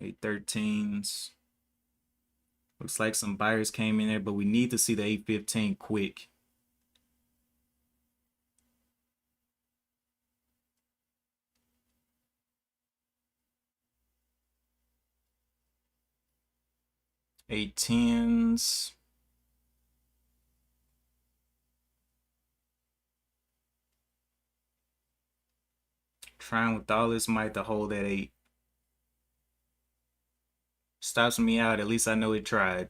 813s. Looks like some buyers came in there, but we need to see the 815 quick. Eight tens. Trying with all this might to hold that 8. Stops me out. At least I know it tried.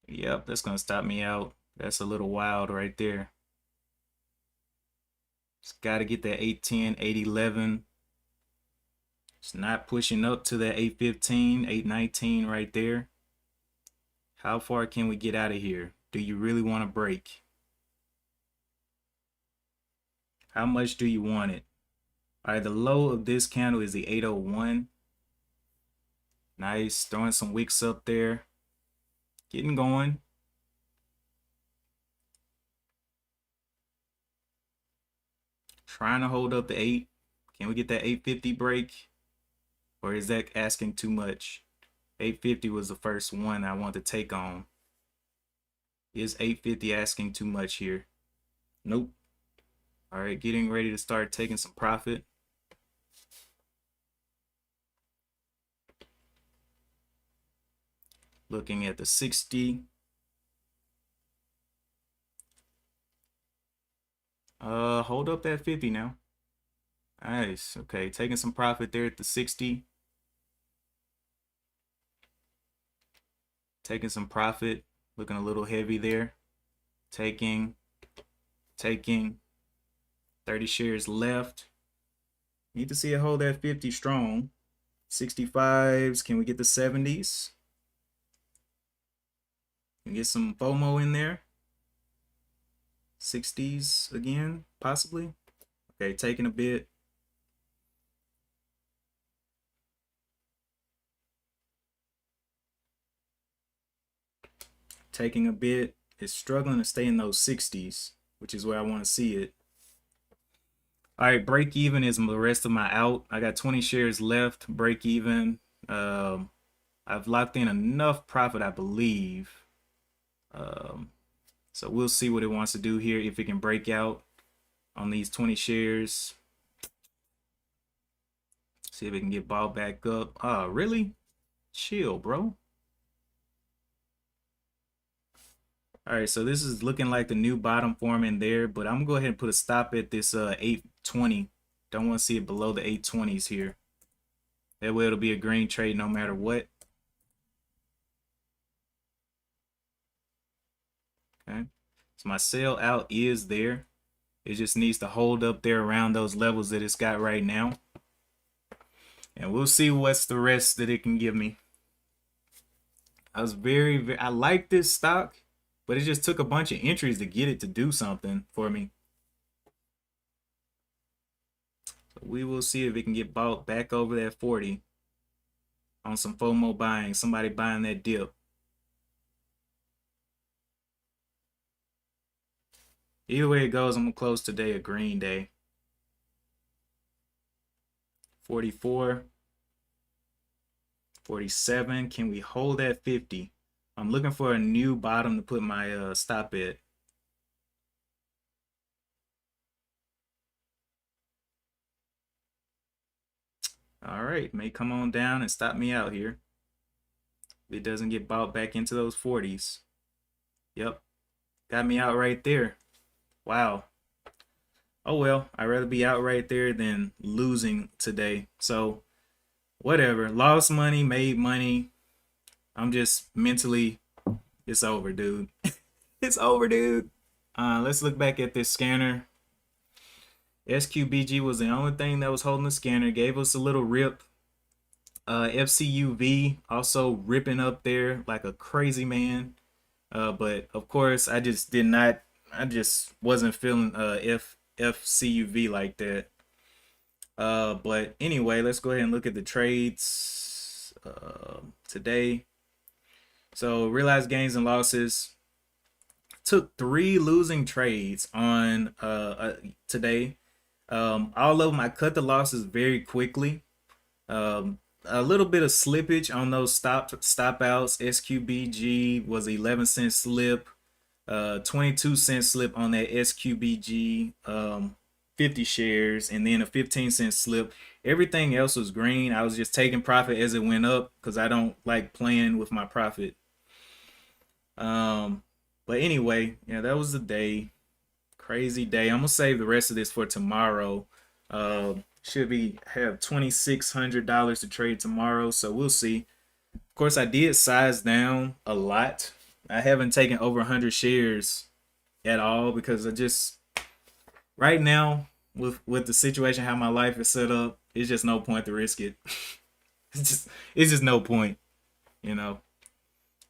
Yep, that's gonna stop me out. That's a little wild right there. Just gotta get that 810, 811. It's not pushing up to that 815, 819 right there. How far can we get out of here? Do you really want to break? How much do you want it? All right, the low of this candle is the 801. Nice, throwing some wicks up there. Getting going. Trying to hold up the 8. Can we get that 850 break? Or is that asking too much? 850 was the first one I want to take on. Is 850 asking too much here? Nope. All right, getting ready to start taking some profit. Looking at the 60. Hold up that 50 now. Nice. Okay, taking some profit there at the 60. Taking some profit. Looking a little heavy there. Taking. 30 shares left. Need to see it hold that 50 strong. 65s. Can we get the 70s? Can we get some FOMO in there? 60s again, possibly. Okay, taking a bit. Taking a bit. It's struggling to stay in those 60s, which is where I want to see it. All right, break even is the rest of my out. I got 20 shares left. Break even. I've locked in enough profit, I believe. So we'll see what it wants to do here, if it can break out on these 20 shares. See if it can get bought back up. Oh, really? Chill, bro. All right, so this is looking like the new bottom form in there, but I'm gonna go ahead and put a stop at this 820. Don't want to see it below the 820s here. That way it'll be a green trade no matter what. Okay, so my sell out is there. It just needs to hold up there around those levels that it's got right now. And we'll see what's the rest that it can give me. I was I like this stock, but it just took a bunch of entries to get it to do something for me. So we will see if it can get bought back over that 40 on some FOMO buying, somebody buying that dip. Either way it goes, I'm gonna close today a green day. 44, 47. Can we hold that 50? I'm looking for a new bottom to put my stop at. All right, may come on down and stop me out here. If it doesn't get bought back into those 40s. Yep, got me out right there. Wow. Oh well, I'd rather be out right there than losing today. So whatever, lost money, made money. I'm just mentally, it's over, dude. It's over, dude. Let's look back at this scanner. SQBG was the only thing that was holding the scanner. Gave us a little rip. FCUV also ripping up there like a crazy man. But of course, I just wasn't feeling FCUV like that. But anyway, let's go ahead and look at the trades today. So realized gains and losses. Took 3 losing trades on today. All of them, I cut the losses very quickly. A little bit of slippage on those stop outs. SQBG was 11-cent slip. 22-cent slip on that SQBG. 50 shares, and then a 15-cent slip. Everything else was green. I was just taking profit as it went up because I don't like playing with my profit. But anyway, yeah, that was the day. Crazy day. I'm gonna save the rest of this for tomorrow. Should be have $2,600 to trade tomorrow, so we'll see. Of course, I did size down a lot. I haven't taken over 100 shares at all because I just right now with the situation how my life is set up, it's just no point to risk it. It's just no point, you know.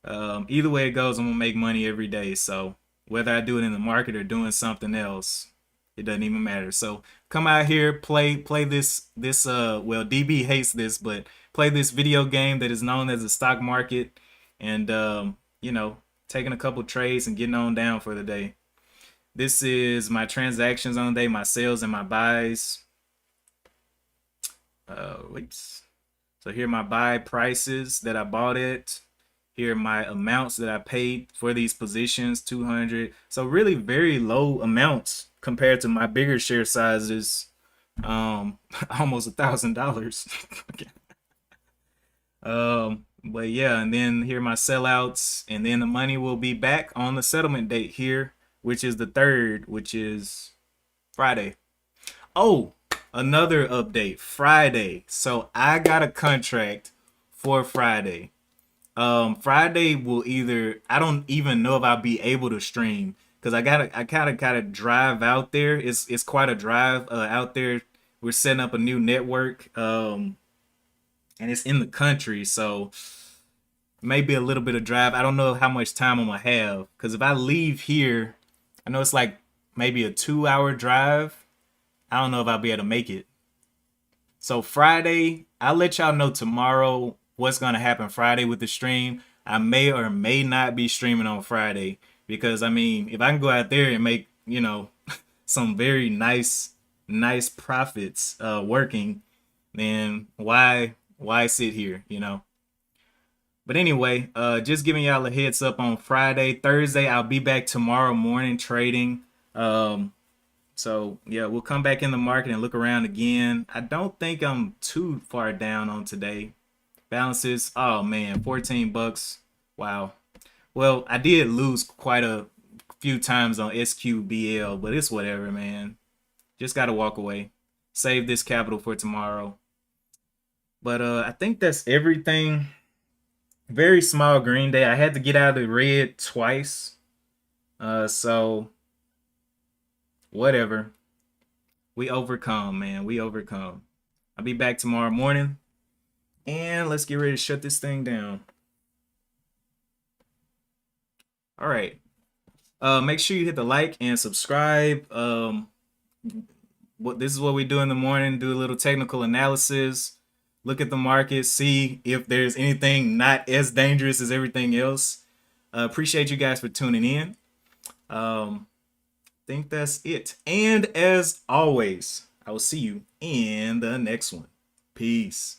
Either way it goes, I'm gonna make money every day. So whether I do it in the market or doing something else, it doesn't even matter. So come out here, play this well DB hates this, but play this video game that is known as the stock market, and you know, taking a couple trades and getting on down for the day. This is my transactions on the day, my sales and my buys. Whoops. So here are my buy prices that I bought it. Here are my amounts that I paid for these positions, 200. So really very low amounts compared to my bigger share sizes. Almost $1,000. But yeah, and then here are my sellouts, and then the money will be back on the settlement date here, which is the 3rd, which is Friday. Oh, another update, Friday. So I got a contract for Friday. Friday will either, I don't even know if I'll be able to stream because I gotta drive out there. It's quite a drive out there. We're setting up a new network, and it's in the country, so maybe a little bit of drive. I don't know how much time I'm gonna have because if I leave here, I know it's like maybe a 2 hour drive. I don't know if I'll be able to make it. So Friday, I'll let y'all know tomorrow what's gonna happen Friday with the stream. I may or may not be streaming on Friday because I mean, if I can go out there and make, you know, some very nice profits working, then why sit here, you know? But anyway, just giving y'all a heads up on Friday. Thursday, I'll be back tomorrow morning trading. So yeah, we'll come back in the market and look around again. I don't think I'm too far down on today. Balances, oh man, 14 bucks. Wow. Well, I did lose quite a few times on SQBL, but it's whatever, man. Just gotta walk away. Save this capital for tomorrow. But I think that's everything. Very small green day. I had to get out of the red twice. So whatever. We overcome, man. We overcome. I'll be back tomorrow morning. And let's get ready to shut this thing down. All right. Make sure you hit the like and subscribe. This is what we do in the morning. Do a little technical analysis. Look at the market. See if there's anything not as dangerous as everything else. Appreciate you guys for tuning in. Think that's it. And as always, I will see you in the next one. Peace.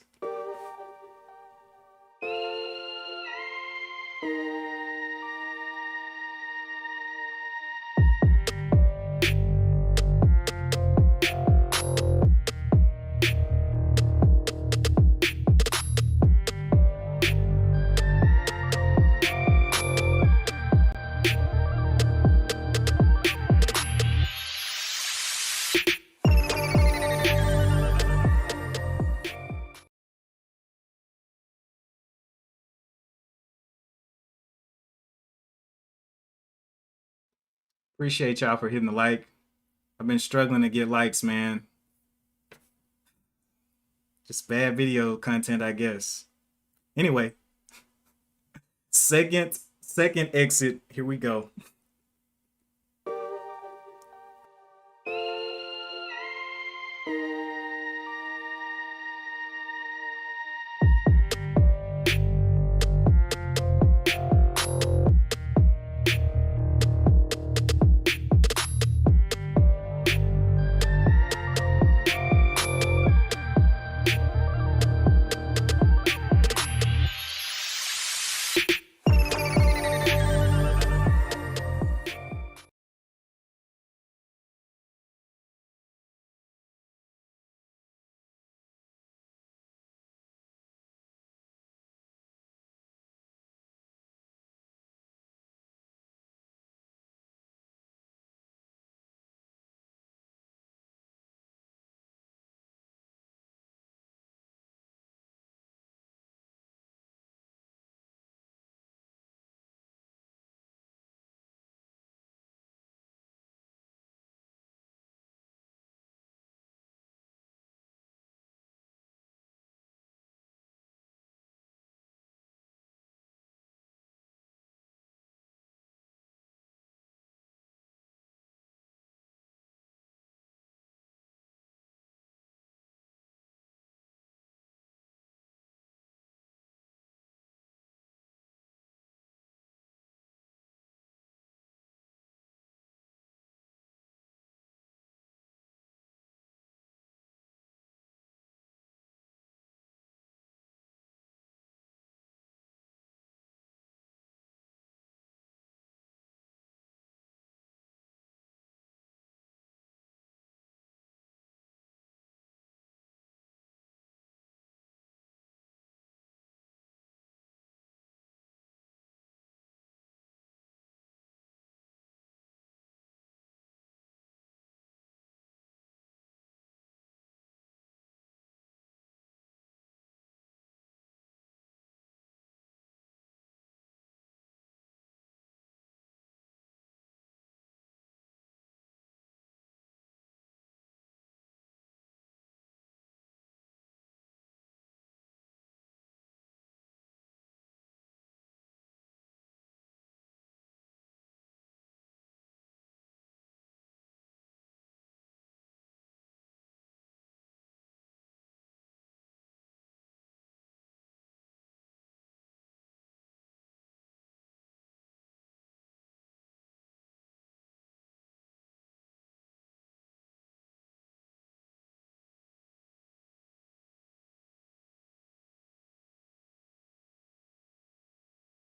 Appreciate y'all for hitting the like. I've been struggling to get likes, man. Just bad video content, I guess. Anyway, second exit. Here we go.